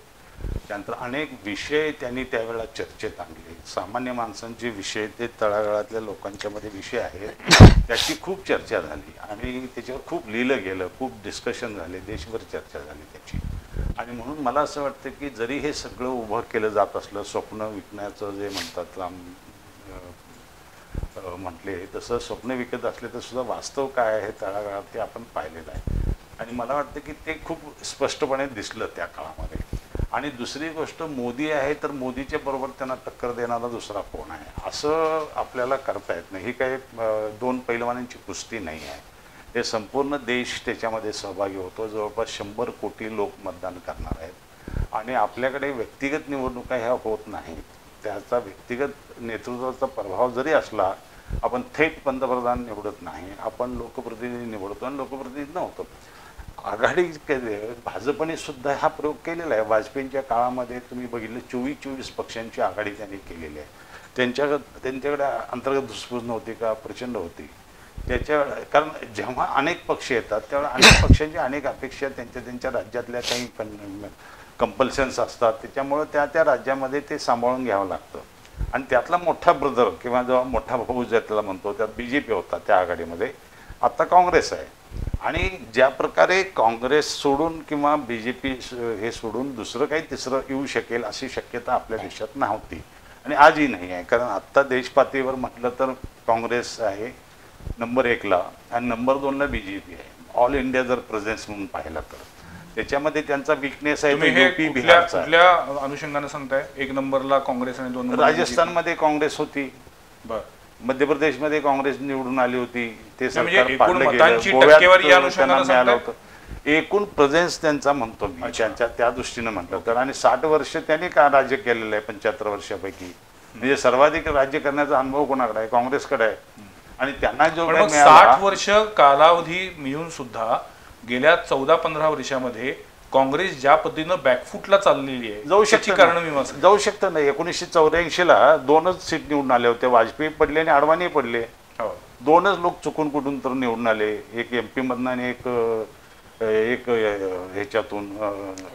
त्यानंतर अनेक विषय त्यांनी त्यावेळेला चर्चेत आणले. सामान्य माणसांचे विषय ते तळागाळातल्या लोकांच्या मध्ये विषय आहेत, त्याची खूप चर्चा झाली आणि त्याच्यावर खूप लिहिलं गेलं, खूप डिस्कशन झाले, देशभर चर्चा झाली त्याची. आणि म्हणून मला असं वाटतं की जरी हे सगळं उभं केलं जात असलं, स्वप्न विकण्याचं जे म्हणतात म्हटले तसं स्वप्न विकत असले तर सुद्धा वास्तव काय आहे तळागाळात ते आपण पाहिलेलं आहे. आणि मला वाटतं की ते खूप स्पष्टपणे दिसलं त्या काळामध्ये. आणि दुसरी गोष्ट, मोदी आहे तर मोदीच्या बरोबर त्यांना टक्कर देणारा दुसरा कोण आहे असं आपल्याला करता येत नाही. ही काही दोन पैलवानांची कुस्ती नाही आहे. हे संपूर्ण देश त्याच्यामध्ये सहभागी होतो. जवळपास 100 कोटी लोक मतदान करणार आहेत आणि आपल्याकडे व्यक्तिगत निवडणुका ह्या होत नाहीत. त्याचा व्यक्तिगत नेतृत्वाचा प्रभाव जरी असला, आपण थेट पंतप्रधान निवडत नाही, आपण लोकप्रतिनिधी निवडतो आणि लोकप्रतिनिधी नव्हतो. आघाडी भाजपने सुद्धा हा प्रयोग केलेला आहे. वाजपेयींच्या काळामध्ये तुम्ही बघितलं 24 पक्षांची आघाडी त्यांनी केलेली आहे. त्यांच्याकडे अंतर्गत धुसफूस नव्हती का? प्रचंड होती. त्याच्या कारण जेव्हा अनेक पक्ष येतात त्यावेळेला अनेक पक्षांची अनेक अपेक्षा त्यांच्या राज्यातल्या काही कंपल्शन्स असतात, त्याच्यामुळं त्या राज्यामध्ये ते सांभाळून घ्यावं लागतं. आणि त्यातला मोठा ब्रदर किंवा जेव्हा मोठा भाऊ ज्याला म्हणतो त्यात BJP होता त्या आघाडीमध्ये, आता काँग्रेस आहे. आणि ज्या प्रकारे काँग्रेस सोडून किंवा BJP हे सोडून दुसरं काही तिसरं येऊ शकेल अशी शक्यता आपल्या देशात नव्हती आणि आजही नाही आहे. कारण आत्ता देशपातळीवर म्हटलं तर काँग्रेस आहे नंबर 1ला आणि नंबर 2ला BJP आहे. ऑल इंडिया जर प्रेझेन्स म्हणून पाहिला तर त्याच्यामध्ये त्यांचा विकनेस आहे UP बिहारचा. कुठल्या अनुषंगाने सांगताय? 1 नंबरला काँग्रेस आणि 2 नंबर राजस्थानमध्ये काँग्रेस होती, मध्य प्रदेशमध्ये काँग्रेस निवडून आली होती, ते सरकार पाडलं गेलं. गोव्यात होतं. एकूण प्रेझेन्स त्यांचा म्हणतो मी त्यांच्या त्या दृष्टीनं म्हटलं तर. आणि 60 वर्ष त्यांनी का राज्य केलेलं आहे 75 वर्षापैकी. म्हणजे सर्वाधिक राज्य करण्याचा अनुभव कोणाकडे आहे? काँग्रेसकडे आहे. आणि त्यांना जो 60 वर्ष कालावधी मिळून सुद्धा गेल्या 14-15 वर्षामध्ये काँग्रेस ज्या पद्धतीनं बॅकफुटला चाललेली आहे जाऊ शकते जाऊ शकतं नाही. 1984ला 2च सीट निवडून आले होते. वाजपेयी पडले आणि अडवाणी पडले. 2च लोक चुकून कुठून तर निवडून आले, एक MP मधून आणि एक ह्याच्यातून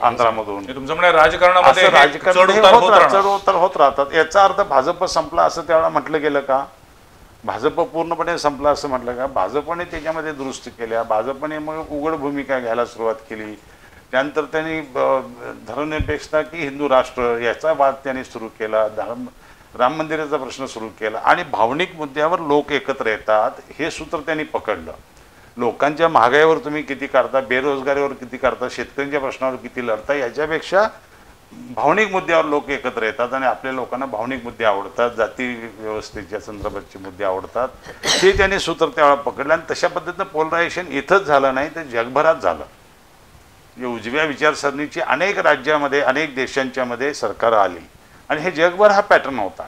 आंध्रामधून. तुमचं म्हणजे राजकारणामध्ये चढ होत राहतात. याचा अर्थ भाजप संपला असं त्यावेळेला म्हटलं गेलं का? भाजप पूर्णपणे संपला असं म्हटलं का? भाजपने त्याच्यामध्ये दुरुस्ती केल्या, भाजपने मग उघड भूमिका घ्यायला सुरुवात केली. त्यानंतर त्यांनी धर्मनिरपेक्षता की हिंदू राष्ट्र याचा वाद त्यांनी सुरू केला, राम मंदिराचा प्रश्न सुरू केला आणि भावनिक मुद्द्यावर लोक एकत्र येतात हे सूत्र त्यांनी पकडलं. लोकांच्या महागाईवर तुम्ही किती काढता, बेरोजगारीवर किती काढता, शेतकऱ्यांच्या प्रश्नावर किती लढता, याच्यापेक्षा भावनिक मुद्द्यावर लोक एकत्र येतात आणि आपल्या लोकांना भावनिक मुद्दे आवडतात, जाती व्यवस्थेच्या संदर्भातचे मुद्दे आवडतात, हे त्यांनी सूत्र त्यावेळेला पकडलं. आणि तशा पद्धतीनं पोलरायझेशन इथंच झालं नाही तर जगभरात झालं. उजव्या विचारसरणीची अनेक राज्यामध्ये अनेक देशांच्या मध्ये सरकार आली आणि हे जगभर हा पॅटर्न होता.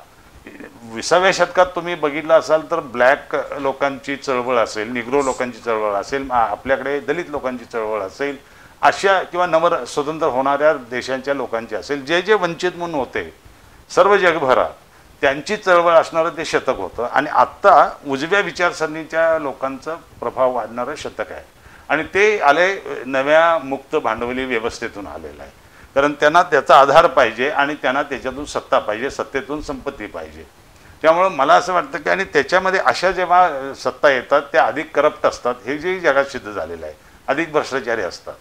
20व्या शतकात तुम्ही बघितलं असाल तर ब्लॅक लोकांची चळवळ असेल, निग्रो लोकांची चळवळ असेल, आपल्याकडे दलित लोकांची चळवळ असेल, अशा किंवा स्वतंत्र होणाऱ्या देशांच्या लोकांची असेल, जे जे वंचित म्हणून होते सर्व जगभरात त्यांची चळवळ असणारं ते शतक होतं. आणि आत्ता उजव्या विचारसरणीच्या लोकांचा प्रभाव वाढणारं शतक आहे आणि ते आले नव्या मुक्त भांडवली व्यवस्थेतून आलेलं आहे. कारण त्यांना त्याचा आधार पाहिजे आणि त्यांना त्याच्यातून सत्ता पाहिजे, सत्तेतून संपत्ती पाहिजे. त्यामुळं मला असं वाटतं की आणि त्याच्यामध्ये अशा जेव्हा सत्ता येतात त्या अधिक करप्ट असतात, हे जे जगात सिद्ध झालेलं आहे, अधिक भ्रष्टाचारी असतात.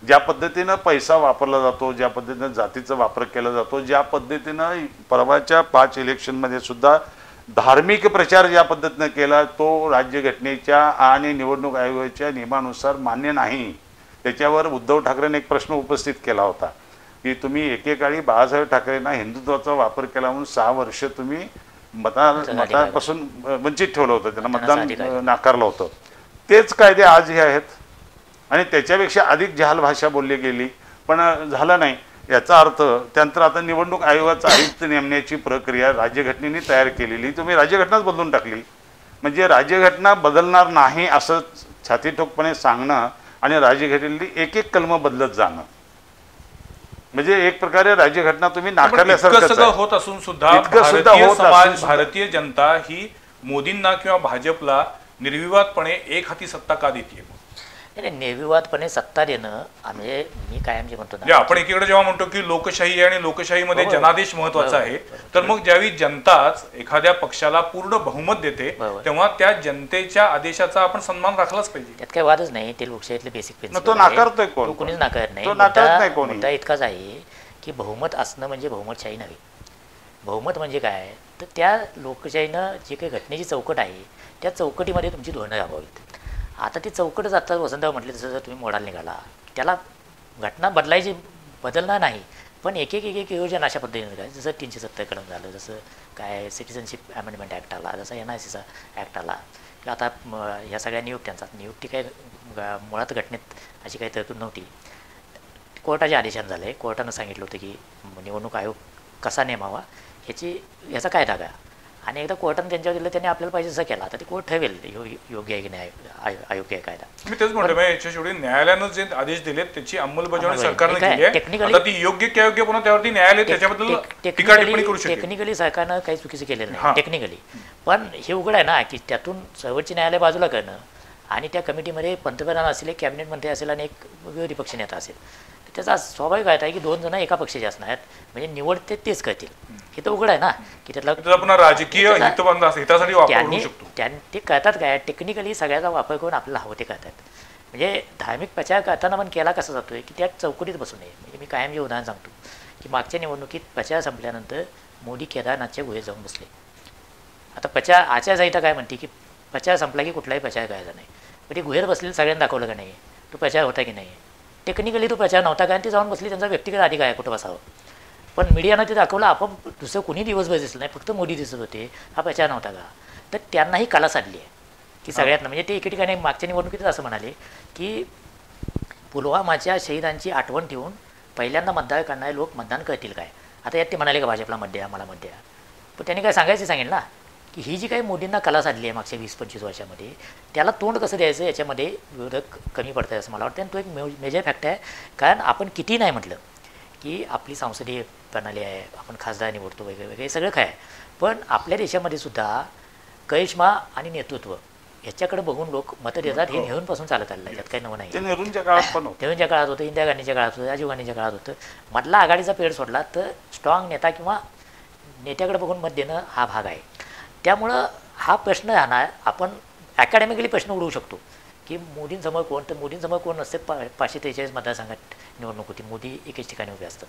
ज्या पद्धतीनं पैसा वापरला जातो, ज्या पद्धतीनं जातीचा वापर केला जातो, ज्या पद्धतीनं परवाच्या 5 इलेक्शनमध्ये सुद्धा धार्मिक प्रचार ज्या पद्धतीनं केला तो राज्यघटनेच्या आणि निवडणूक आयोगाच्या नियमानुसार मान्य नाही. त्याच्यावर उद्धव ठाकरेंनी एक प्रश्न उपस्थित केला होता की तुम्ही एकेकाळी बाळासाहेब ठाकरेंना हिंदुत्वाचा वापर केला म्हणून 6 वर्ष तुम्ही मतापासून वंचित ठेवलं होतं, त्यांना मतदान नाकारलं होतं. तेच कायदे आजही आहेत आणि त्याच्यापेक्षा अधिक जहाल भाषा बोलली गेली पण झालं नाही. याचा अर्थ त्यानंतर आता निवडणूक आयोगाचा आयुक्त नेमण्याची प्रक्रिया राज्यघटनेने तयार केलेली तुम्ही राज्यघटनाच बदलून टाकली. म्हणजे राज्यघटना बदलणार नाही असं छातीठोकपणे सांगणं आणि राज्यघटनेतली एक कलम बदलत जाणं म्हणजे एक प्रकारे राज्यघटना तुम्ही नाकारल्यासारखं होत असून सुद्धा भारतीय जनता ही मोदींना किंवा भाजपला निर्विवादपणे एक हाती सत्ता का देते? नाही, निर्विवादपणे सत्ता देणं म्हणजे मी कायम जे म्हणतो म्हणजे आपण एकीकडे जेव्हा म्हणतो की लोकशाही आणि लोकशाहीमध्ये बरोबर. जनादेश महत्वाचा आहे, तर मग ज्यावेळी जनताच एखाद्या पक्षाला पूर्ण बहुमत देते बरोबर. तेव्हा त्या जनतेच्या आदेशाचा आपण सन्मान राखलाच पाहिजे. त्यात काही वादच नाही, ते लोकशाहीतले बेसिक तो प्रिन्सिपल नाकारतोय कोण? तो कोणीच नाकारत नाही. तो नाकारत नाही कोणी. मुद्दा इतकाच आहे की बहुमत असणं म्हणजे बहुमतशाही नव्हे. बहुमत म्हणजे काय, तर त्या लोकशाहीनं जे काही घटनेची चौकट आहे त्या चौकटीमध्ये तुमची धोरणं राबवावीत. आता ती चौकटच आता वसंतराव म्हटले तसं जर तुम्ही मोडायला निघाला, त्याला घटना बदलणार नाही, पण एक एक एक एक योजना अशा पद्धतीने काय, जसं 370 कलम झालं, जसं काय सिटिझनशिप अमेंडमेंट ॲक्ट आला, जसं NICचा ॲक्ट आला, किंवा आता ह्या सगळ्या नियुक्ती काय मुळात घटनेत अशी काही तरतूद नव्हती. कोर्टाच्या आदेशानं झालं आहे. कोर्टानं सांगितलं होतं की निवडणूक आयोग कसा नेमावा याचा काय धागा, आणि एकदा कोर्टानं त्यांच्यावर दिलं, त्यांनी आपल्याला पाहिजे जसं केला. आता ते कोर्ट ठरवेल योग्य आहे की नाही अयोग्य आहे कायदा. मी तेच म्हणतो, म्हणजे याच्या शेवटी न्यायालयानं जे आदेश दिले त्याची अंमलबजावणी सरकारने काय, केली आहे. technically- आता ती योग्य की अयोग्य पुन्हा त्यावरती न्यायालय त्याच्याबद्दल टीका टिप्पणी करू शकते. टेक्निकली सरकारनं काही चुकीचं केलेलं हां. नाही टेक्निकली, पण हे उघड आहे ना की त्यातून सर्वोच्च न्यायालय बाजूला करणं आणि त्या कमिटीमध्ये पंतप्रधान असेल, एक कॅबिनेट मंत्री असेल आणि एक विरोधी पक्षनेता असेल, तर त्याचा स्वाभाविक आहे की 2 जण एका पक्षाचे असणार आहेत, म्हणजे निवड तेच करतील. हे तर उघड आहे ना की त्याचा पुन्हा राजकीय हितासाठी वापर त्यांनी करू शकतो. ते करतात काय, टेक्निकली सगळ्याचा वापर करून आपल्याला हवं ते करतात. म्हणजे धार्मिक प्रचार करताना पण केला कसा जातो आहे की त्या चौकटीत बसू नये. म्हणजे मी कायम जे उदाहरण सांगतो की मागच्या निवडणुकीत प्रचार संपल्यानंतर मोदी केदारनाथच्या गुहेत जाऊन बसले. आता प्रचार आचारसंहिता काय म्हणते की प्रचार संपला की कुठलाही प्रचार करायचा नाही, पण ते गुहेत बसलेलं सगळ्यांना दाखवलं का नाही, तो प्रचार होता की नाही. टेक्निकली तो प्रचार नव्हता, कारण ते जाऊन बसली, त्यांचा व्यक्तिगत अधिकार आहे कुठं बसावं, पण मीडियानं ते दाखवलं. आपण दुसरं कुणी दिवसभर दिसलं नाही, फक्त मोदी दिसत होते, हा प्रचार नव्हता का. तर त्यांनाही कला साधली आहे की सगळ्यांना, म्हणजे ते एके ठिकाणी मागच्या निवडणुकीत असं म्हणाले की पुलवामाच्या शहीदांची आठवण ठेवून पहिल्यांदा मतदान करणारे लोक मतदान करतील काय. आता यात ते म्हणाले का भाजपला मत द्या, मला मत द्या, पण त्यांनी काय सांगेल ना की ही जी काही मोदींना कला साधली आहे मागच्या 20-25 वर्षामध्ये, त्याला तोंड कसं द्यायचं याच्यामध्ये विरोधक कमी पडत आहे असं मला वाटतं. आणि तो एक मेजर फॅक्ट आहे, कारण आपण किती नाही म्हटलं की आपली संसदीय प्रणाली आहे, आपण खासदार निवडतो वगैरे वगैरे, हे सगळं काय, पण आपल्या देशामध्ये सुद्धा करिश्मा आणि नेतृत्व ह्याच्याकडे बघून लोक मतं देतात. हे नेहरूंपासून चालत आलेलं आहे, त्यात काही नवं नाही. ते नेहरूंच्या काळात पण होतं, नेहरूंच्या काळात होतं, इंदिरा गांधीच्या काळात होतं, राजीव गांधीच्या काळात होतं. मधला आघाडीचा पेड सोडला तर स्ट्रॉंग नेता किंवा नेत्याकडे बघून मत देणं हा भाग आहे. त्यामुळं हा प्रश्न राहणार, आपण अकॅडमिकली प्रश्न उडवू शकतो की मोदींसमोर कोण, तर मोदींसमोर कोण नसते. 543 मतदारसंघात निवडणूक होती, मोदी एकेच ठिकाणी उभे असतं,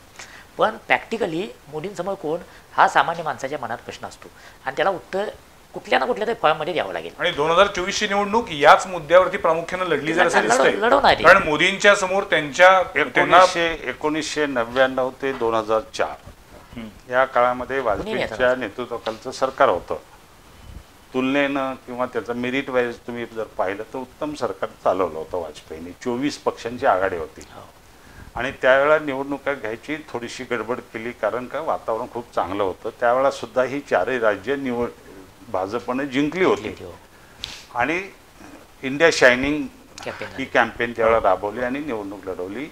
पण प्रॅक्टिकली मोदींसमोर कोण हा सामान्य माणसाच्या मनात प्रश्न असतो आणि त्याला उत्तर कुठल्या ना कुठल्या तरी फॉर्ममध्ये द्यावं लागेल. आणि 2024ची निवडणूक याच मुद्द्यावरती प्रामुख्याने लढली जाईल असं दिसतंय, लढवणार कारण मोदींच्या समोर त्यांच्या 1999 ते 2004 या काळामध्ये वाजपेयीच्या नेतृत्वाखालचं सरकार होतं. तुलनेनं किंवा त्याचं मेरिट वाईज तुम्ही जर पाहिलं तर उत्तम सरकार चालवलं होतं वाजपेयींनी. 24 पक्षांची आघाडी होती आणि त्यावेळेला निवडणुका घ्यायची थोडीशी गडबड केली, कारण का वातावरण खूप चांगलं होतं. त्यावेळेला सुद्धा ही 4ही राज्य भाजपने जिंकली होती आणि इंडिया शायनिंग ही कॅम्पेन त्यावेळेला राबवली आणि निवडणूक लढवली.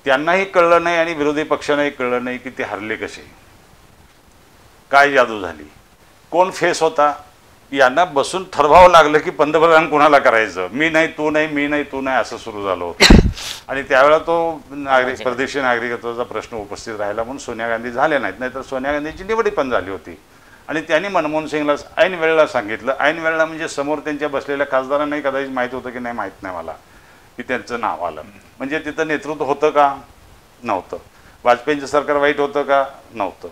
त्यांनाही कळलं नाही आणि विरोधी पक्षांनाही कळलं नाही की ते हरले कसे, काय जादू झाली, कोण फेस होता. यांना बसून ठरवावं लागलं की पंतप्रधान कोणाला करायचं, मी नाही तू नाही, मी नाही तू नाही, असं सुरू झालं होतं. आणि त्यावेळेला तो परदेशी नागरिकत्वाचा प्रश्न उपस्थित राहिला म्हणून सोनिया गांधी झाल्या नाहीत, नाहीतर सोनिया गांधीची निवडी पण झाली होती. आणि त्यांनी मनमोहन सिंगला ऐन वेळेला सांगितलं, ऐन वेळेला म्हणजे समोर त्यांच्या बसलेल्या खासदारांनाही कदाचित माहीत होतं की नाही, माहीत नाही मला की त्यांचं नाव आलं. म्हणजे तिथं नेतृत्व होतं का, नव्हतं. वाजपेयींचं सरकार वाईट होतं का, नव्हतं.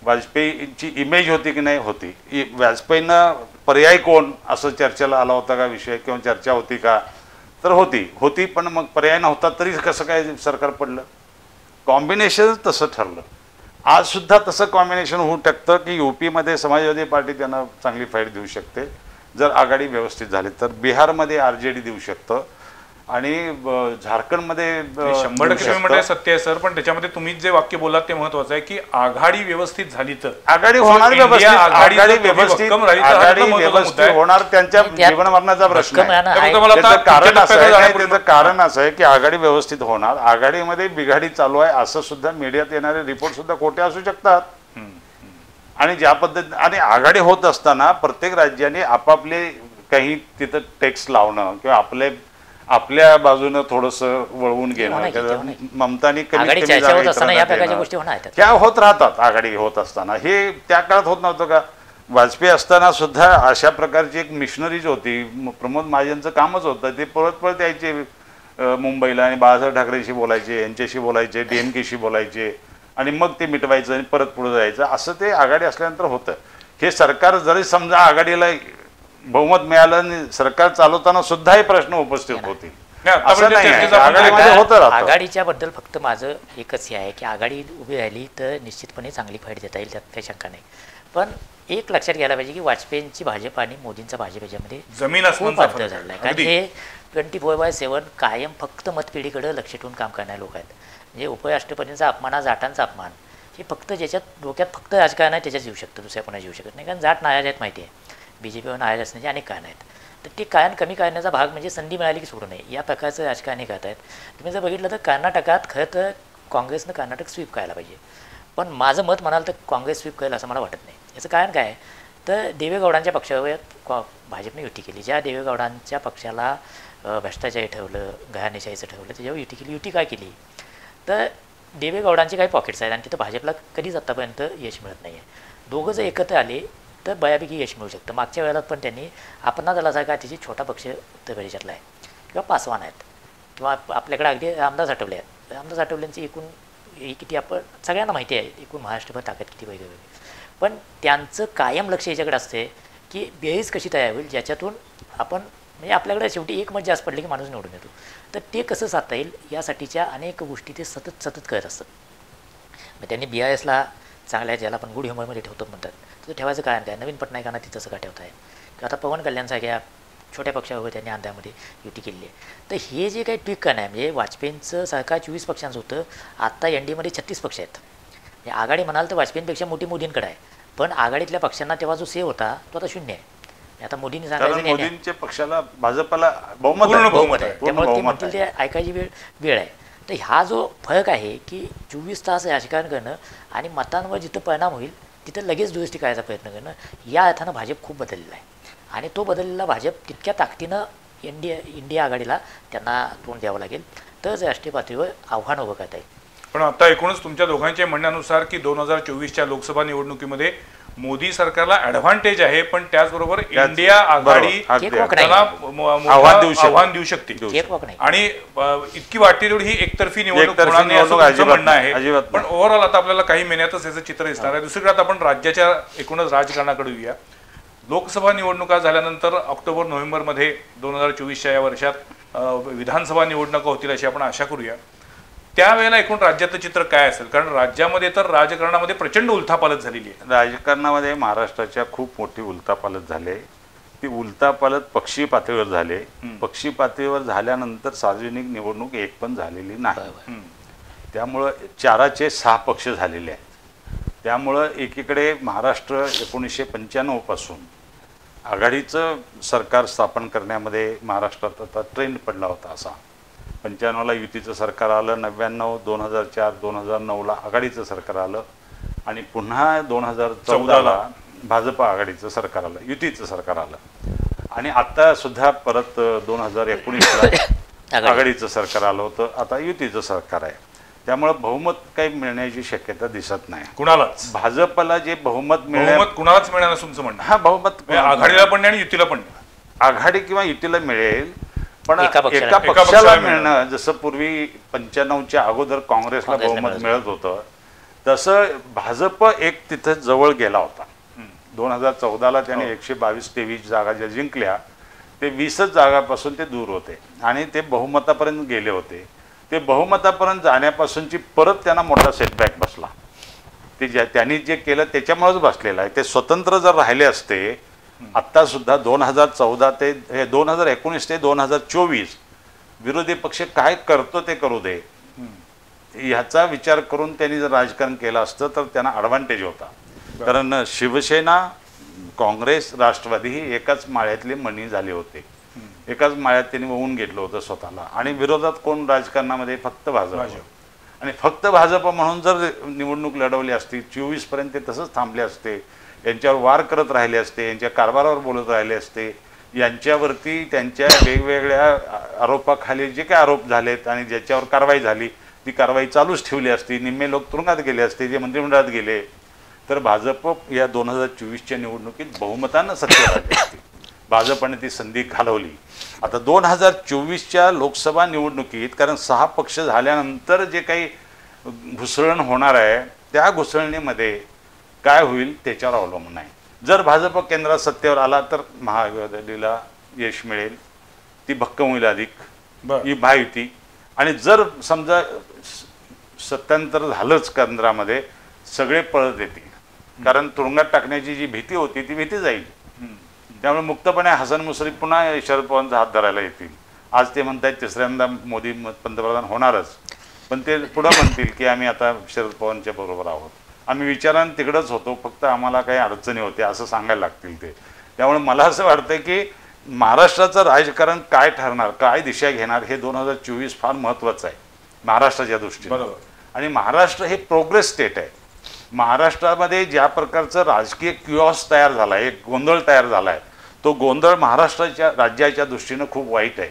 वाजपेयींची इमेज होती की नाही, होती. वाजपेयींना पर्याय कोण असं चर्चेला आला होता का विषय, किंवा चर्चा होती का, तर होती, पण मग पर्याय नव्हता तरी कसं काय सरकार पडलं. कॉम्बिनेशन तसं ठरलं. आज सुद्धा तसं कॉम्बिनेशन होऊ शकतं की UPमध्ये समाजवादी पार्टी त्यांना चांगली फाईट देऊ शकते जर आघाडी व्यवस्थित झाली तर. बिहारमध्ये RJD देऊ शकतं आणि झारखंडमध्ये 100% सत्य आहे सर, पण त्याच्यामध्ये तुम्ही जे वाक्य बोलात ते महत्वाचं आहे की आघाडी व्यवस्थित झाली तर आघाडी होणार, व्यवस्थित होणार. त्यांच्या जीवन मरणाचा प्रश्न आहे. त्याचं कारण असं आहे की आघाडी व्यवस्थित होणार. आघाडीमध्ये बिघाडी चालू आहे असं सुद्धा मीडियात येणारे रिपोर्ट सुद्धा खोटे असू शकतात. आणि ज्या पद्धतीने आणि आघाडी होत असताना प्रत्येक राज्याने आपापले काही तिथं टेक्स लावणं किंवा आपले आपल्या बाजूनं थोडंसं वळवून घेणं, होणार की, कारण होणार की. ममतानी कमीत आघाडी कमी चर्चा जागा होत असताना या इतरांना प्रकारच्या देणं. गोष्टी होणार आहेत. त्या होत राहतात आघाडी होत असताना. हे त्या काळात होत नव्हतं का? वाजपेयी असताना सुद्धा अशा प्रकारची एक मिशनरीज होती. प्रमोद महाजनचं कामच होतं, ते पळत पळत यायचे मुंबईला आणि बाळासाहेब ठाकरेंशी बोलायचे, यांच्याशी बोलायचे, DMKशी बोलायचे आणि मग ते मिटवायचं आणि परत पुढे जायचं. असं ते आघाडी असल्यानंतर होतं. हे सरकार जरी समजा आघाडीला बहुमत मिळालं आणि सरकार चालवताना सुद्धा हे प्रश्न उपस्थित होतील असं नाही आहे. आघाडीमध्ये होतं राहतं. आघाडीच्या बद्दल फक्त माझं एकच हे आहे की आघाडी उभी राहिली तर निश्चितपणे चांगली फाईट देता येईल, त्यात काही शंका नाही. पण एक लक्षात घ्यायला पाहिजे की वाजपेयींची भाजप आणि मोदींचा भाजप याच्यामध्ये जमीन खूप आसमानचा अंतर फरक झालेलं आहे. आहे. कारण हे 24/7 कायम फक्त मतपिढीकडे लक्ष ठेवून काम करणारे लोक आहेत. म्हणजे उपराष्ट्रपतींचा अपमान हा जाटांचा अपमान, हे फक्त ज्याच्यात डोक्यात फक्त राजकारण आहे त्याच्याच येऊ शकतं, दुसऱ्या कोणाच येऊ शकत नाही. कारण जाट नाराज आहेत माहिती आहे, BJPवर नाराज असण्याचे अनेक कारणं आहेत. तर ते कायम कमी करण्याचा भाग म्हणजे संधी मिळाली की सोडू नये या प्रकारचं राजकारण हे करत आहेत. तुम्ही जर बघितलं तर कर्नाटकात खरं तर काँग्रेसनं कर्नाटक स्वीप करायला पाहिजे, पण माझं मत म्हणाल तर काँग्रेस स्वीप करेल असं मला वाटत नाही. याचं कारण काय आहे तर देवेगौडांच्या पक्षावर भाजपने युती केली. ज्या देवेगौडांच्या पक्षाला भ्रष्टाचारी ठेवलं, घराणेशाहीचं ठेवलं, त्याच्यावर युती केली. युती काय केली तर देवेगौडांचे काही पॉकेट्स आहेत आणि तिथं भाजपला कधीच आत्तापर्यंत यश मिळत नाही आहे. दोघं जर एकत्र आले तर बऱ्यापैकी यश मिळू शकतं. मागच्या वेळेला पण त्यांनी आपणा दलासारखा अतिशय छोटा पक्ष उत्तर प्रदेशातला आहे किंवा पासवान आहेत किंवा आपल्याकडे अगदी रामदास आठवले आहेत. रामदास आठवलेंची एकूण किती आपण सगळ्यांना माहिती आहे, एकूण महाराष्ट्रभर ताकद किती वेगळी, पण त्यांचं कायम लक्ष याच्याकडे असते की बेरीज कशी तयार होईल ज्याच्यातून आपण म्हणजे आपल्याकडे शेवटी एक मत जास्त पडली की माणूस निवडून येतो. तर ते कसं साधता येईल यासाठीच्या अनेक गोष्टी ते सतत करत असतात. मग त्यांनी BISला चांगल्या ज्याला आपण गुड ह्युमरमध्ये ठेवतो म्हणतात, तर ठेवायचं कारण काय? नवीन पटनायकांना ती तसं का ठेवत आहे किंवा आता पवन कल्याणसारख्या छोट्या पक्षावर त्यांनी आंध्यामध्ये युती केली आहे. तर हे जे काही ट्विक करणं आहे म्हणजे वाजपेयींचं सरकार 24 पक्षांचं होतं, आत्ता NDAमध्ये 36 पक्ष आहेत. म्हणजे आघाडी म्हणाल तर वाजपेयींपेक्षा मोठी मोदींकडे आहे, पण आघाडीतल्या पक्षांना तेव्हा जो सेव होता तो आता 0 आहे. आता मोदींनी सांगायचं मोदींच्या पक्षाला भाजपला बहुमत आहे, त्यामुळे ते म्हणतील ते ऐकायची वेळ आहे. तर हा जो फरक आहे की 24 तास राजकारण करणं आणि मतांवर जिथं परिणाम होईल तिथं लगेच दुरुस्ती करायचा प्रयत्न करणं, या अर्थानं भाजप खूप बदललेला आहे. आणि तो बदललेला भाजप तितक्या ताकदीनं इंडिया आघाडीला त्यांना तोंड द्यावं लागेल, तरच राष्ट्रीय पातळीवर आव्हान उभं करता येईल. पण आता एकूणच तुमच्या दोघांच्या म्हणण्यानुसार की 2024च्या लोकसभा निवडणुकीमध्ये मोदी सरकारला ॲडव्हान्टेज आहे, पण त्याचबरोबर इंडिया आघाडी त्याला आव्हान देऊ शकते आणि इतकी वाटते तेवढी ही एकतर्फी निवडणूक होणार नाही असं तुमचं म्हणणं आहे. पण ओव्हरऑल आता आपल्याला काही महिन्यातच याचं चित्र दिसणार आहे. दुसरीकडे आता आपण राज्याच्या एकूणच राजकारणाकडे येऊया. लोकसभा निवडणुका झाल्यानंतर ऑक्टोबर-नोव्हेंबरमध्ये 2024च्या या वर्षात विधानसभा निवडणुका होतील अशी आपण आशा करूया. त्यावेळेला एकूण राज्याचं चित्र काय असेल? कारण राज्यामध्ये तर राजकारणामध्ये प्रचंड उलथापालथ झालेली आहे. राजकारणामध्ये महाराष्ट्राच्या खूप मोठी उलथापालथ झाली. ती उलथापालथ पक्षी पातळीवर झाले. पक्षी पातळीवर झाल्यानंतर सार्वजनिक निवडणूक एक पण झालेली नाही. त्यामुळं 4चे 6 पक्ष झालेले आहेत. त्यामुळं एकीकडे महाराष्ट्र 1995 पासून आघाडीचं सरकार स्थापन करण्यामध्ये महाराष्ट्रात आता ट्रेंड पडला होता. असा 95ला युतीचं सरकार आलं, 99, 2004, 2009ला आघाडीचं सरकार आलं आणि पुन्हा 2014ला भाजप आघाडीचं सरकार आलं, युतीचं सरकार आलं आणि आता सुद्धा परत 2019ला आघाडीचं सरकार आलं होतं. आता युतीचं सरकार आहे. त्यामुळे बहुमत काही मिळण्याची शक्यता दिसत नाही कुणालाच. भाजपला जे बहुमत कुणालाच मिळणार असं तुमचं म्हणणं? हा, बहुमत आघाडीला पण नाही आणि युतीला पण नाही. आघाडी किंवा युतीला मिळेल पण एका पक्षाला मिळणं, जसं पूर्वी 95च्या अगोदर काँग्रेसला बहुमत मिळत होतं तसं भाजप एक तिथं जवळ गेला होता. 2014ला त्याने 122-23 जागा ज्या जिंकल्या ते 20च जागापासून ते दूर होते आणि ते बहुमतापर्यंत गेले होते. ते बहुमतापर्यंत जाण्यापासूनची परत त्यांना मोठा सेटबॅक बसला. ते त्यांनी जे केलं त्याच्यामुळेच बसलेलं आहे. ते स्वतंत्र जर राहिले असते आत्ता सुद्धा 2014 ते 2019 ते 2024 विरोधी पक्ष काय करतो ते करू दे ह्याचा विचार करून त्यांनी जर राजकारण केलं असतं तर त्यांना ॲडव्हान्टेज होता. कारण शिवसेना, काँग्रेस, राष्ट्रवादी ही एकाच माळ्यातले मणी झाले होते. एकाच माळ्यात त्यांनी वळून घेतलं होतं स्वतःला आणि विरोधात कोण राजकारणामध्ये फक्त भाजप आणि फक्त भाजप म्हणून जर निवडणूक लढवली असती 24 पर्यंत ते तसंच थांबले असते, यांच्यावर वार करत राहिले असते, यांच्या कारभारावर बोलत राहिले असते, यांच्यावरती त्यांच्या वेगवेगळ्या आरोपाखाली जे काही आरोप झालेत आणि ज्याच्यावर कारवाई झाली ती कारवाई चालूच ठेवली असती, निम्मे लोक तुरुंगात गेले असते, जे मंत्रिमंडळात गेले, तर भाजप या 2024च्या निवडणुकीत बहुमतानं सत्तेवर आली असती. भाजपने ती संधी घालवली. आता 2024च्या लोकसभा निवडणुकीत कारण 6 पक्ष झाल्यानंतर जे काही घुसळण होणार आहे त्या घुसळणीमध्ये काय होईल त्याच्यावर अवलंबून आहे. जर भाजप केंद्रात सत्तेवर आला तर महाआघाडीला यश मिळेल, ती भक्कम होईल अधिक, ही महायुती. आणि जर समजा सत्तांतर झालंच केंद्रामध्ये, सगळे पळत येतील, कारण तुरुंगात टाकण्याची जी भीती होती ती भीती जाईल. त्यामुळे मुक्तपणे हसन मुश्रीफ पुन्हा शरद पवारांचा हात धरायला येतील. आज ते म्हणतात तिसऱ्यांदा मोदी पंतप्रधान होणारच, पण ते पुढं म्हणतील की आम्ही आता शरद पवारांच्या बरोबर आहोत, आम्ही विचारानं तिकडंच होतो, फक्त आम्हाला काही अडचणी होत्या असं सांगायला लागतील ते. त्यामुळे मला असं वाटतं की महाराष्ट्राचं राजकारण काय ठरणार, काय दिशा घेणार, हे 2024 फार महत्त्वाचं आहे महाराष्ट्राच्या दृष्टीने. आणि महाराष्ट्र हे प्रोग्रेस स्टेट आहे. महाराष्ट्रामध्ये ज्या प्रकारचं राजकीय क्युऑस तयार झाला आहे, एक गोंधळ तयार झाला आहे, तो गोंधळ महाराष्ट्राच्या राज्याच्या दृष्टीनं खूप वाईट आहे.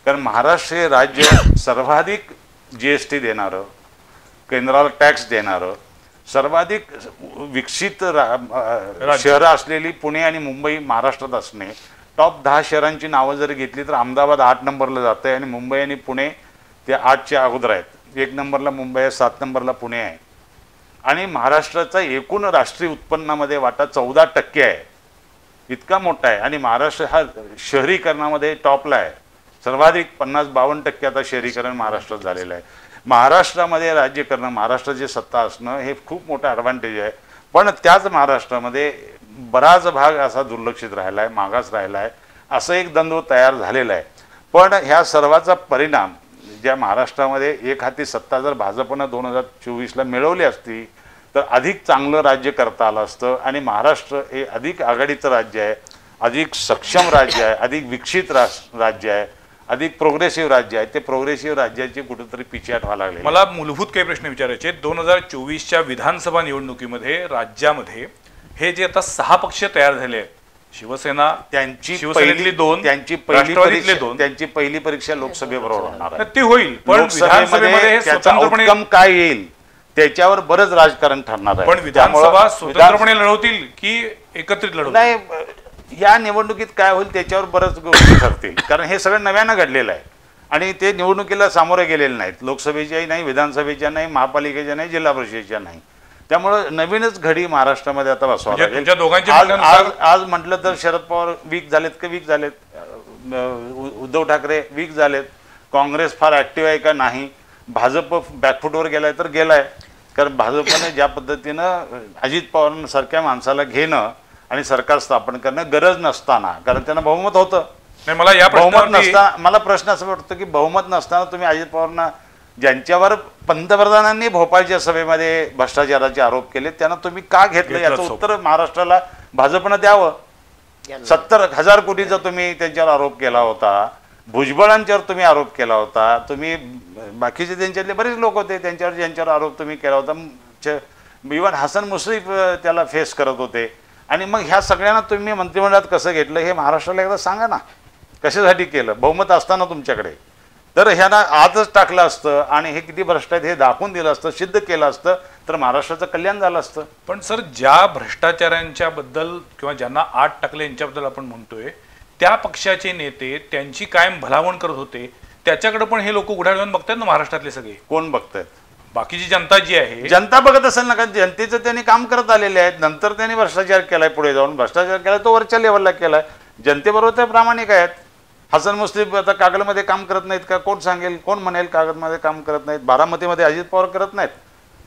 कारण महाराष्ट्र हे राज्य सर्वाधिक GST देणारं, केंद्राला टॅक्स देणारं, सर्वाधिक विकसित शहरं असलेली पुणे आणि मुंबई महाराष्ट्रात असणे, टॉप 10 शहरांची नावं जर घेतली तर अहमदाबाद 8 नंबरला जातं आहे आणि मुंबई आणि पुणे ते 8च्या अगोदर आहेत. 1 नंबरला मुंबई आहे, 7 नंबरला पुणे आहे. आणि महाराष्ट्राचा एकूण राष्ट्रीय उत्पन्नामध्ये वाटा 14% आहे, इतका मोठा आहे. आणि महाराष्ट्र हा शहरीकरणामध्ये टॉपला आहे, सर्वाधिक 50-52% आता शहरीकरण महाराष्ट्रात झालेलं आहे. महाराष्ट्रामध्ये राज्य करणं, महाराष्ट्राची सत्ता असणं हे खूप मोठा ॲडव्हान्टेज आहे. पण त्याच महाराष्ट्रामध्ये बराच भाग असा दुर्लक्षित राहिला आहे, मागास राहिला आहे, असं एक द्वंद्व तयार झालेला आहे. पण ह्या सर्वाचा परिणाम ज्या महाराष्ट्रामध्ये एक हाती सत्ता जर भाजपनं 2024ला मिळवली असती तर अधिक चांगलं राज्य करता आलं असतं आणि महाराष्ट्र हे अधिक आघाडीचं राज्य आहे, अधिक सक्षम राज्य आहे, अधिक विकसित राज्य आहे, अधिक प्रोग्रेसिव्ह राज्य आहे. ते प्रोग्रेसिव्ह राज्याची कुठेतरी पिछेहाट व्हायला लागली. मला मूलभूत काही प्रश्न विचारायचे. 2024च्या विधानसभा निवडणुकीमध्ये राज्यामध्ये हे जे आता 6 पक्ष तयार झाले आहेत, शिवसेना, शिवसेनेतली 2, राष्ट्रवादीतले 2, त्यांची पहिली परीक्षा लोकसभेबरोबर होणार आहे. ती होईल, पण विधानसभेमध्ये स्वतंत्रपणे काय येईल त्याच्यावर बरंच राजकारण ठरणार आहे. पण विधानसभा स्वतंत्रपणे लढवतील की एकत्रित लढवतील? नाही, या निवडणुकीत काय होईल त्याच्यावर बरंच गोष्टी ठरतील. कारण हे सगळं नव्यानं घडलेलं आहे आणि ते निवडणुकीला सामोरे गेलेले नाहीत, लोकसभेच्याही नाही, विधानसभेच्या नाही, महापालिकेच्या नाही, जिल्हा परिषदेच्या नाही. त्यामुळं नवीनच घडी महाराष्ट्रामध्ये आता बसवावं लागेल. आज म्हटलं तर शरद पवार वीक झालेत का वीक झालेत, उद्धव ठाकरे वीक झालेत, काँग्रेस फार ॲक्टिव्ह आहे का नाही, भाजप बॅकफुटवर गेलाय तर गेलाय. कारण भाजपने ज्या पद्धतीनं अजित पवारांसारख्या माणसाला घेणं आणि सरकार स्थापन करणं गरज नसताना, कारण त्यांना बहुमत होतं, बहुमत नसताना मला प्रश्न असं वाटतो की बहुमत नसताना तुम्ही अजित पवारांना, ज्यांच्यावर पंतप्रधानांनी भोपाळच्या सभेमध्ये भ्रष्टाचाराचे आरोप केले, त्यांना तुम्ही का घेतलं याचं उत्तर महाराष्ट्राला भाजपनं द्यावं. 70,000 कोटीचा तुम्ही त्यांच्यावर आरोप केला होता, भुजबळांच्यावर तुम्ही आरोप केला होता, तुम्ही बाकीचे त्यांच्यातले बरेच लोक होते त्यांच्यावर ज्यांच्यावर आरोप तुम्ही केला होता, इव्हन हसन मुश्रीफ त्याला फेस करत होते. आणि मग ह्या सगळ्यांना तुम्ही मंत्रिमंडळात कसं घेतलं हे महाराष्ट्राला एकदा सांगा ना, कशासाठी केलं? बहुमत असताना तुमच्याकडे तर ह्यांना आजच टाकलं असतं आणि हे किती भ्रष्ट आहेत हे दाखवून दिलं असतं, सिद्ध केलं असतं तर महाराष्ट्राचं कल्याण झालं असतं. पण सर, ज्या भ्रष्टाचारांच्या बद्दल किंवा ज्यांना आत टाकले यांच्याबद्दल आपण म्हणतोय, त्या पक्षाचे नेते त्यांची कायम भलावण करत होते, त्याच्याकडे पण हे लोक उघड्या घेऊन बघतायत ना महाराष्ट्रातले सगळे. कोण बघतायत? बाकीची जनता जी आहे. जनता बघत असेल ना, कारण जनतेचं त्यांनी काम करत आलेले आहेत. नंतर त्यांनी भ्रष्टाचार केलाय, पुढे जाऊन भ्रष्टाचार केलाय, तो वरच्या लेवलला केलाय. जनतेबरोबर ते प्रामाणिक आहेत. हसन मुश्रीफ आता कागलमध्ये काम करत नाहीत का? कोण सांगेल, कोण म्हणेल कागलमध्ये काम करत नाहीत? बारामतीमध्ये अजित पवार करत नाहीत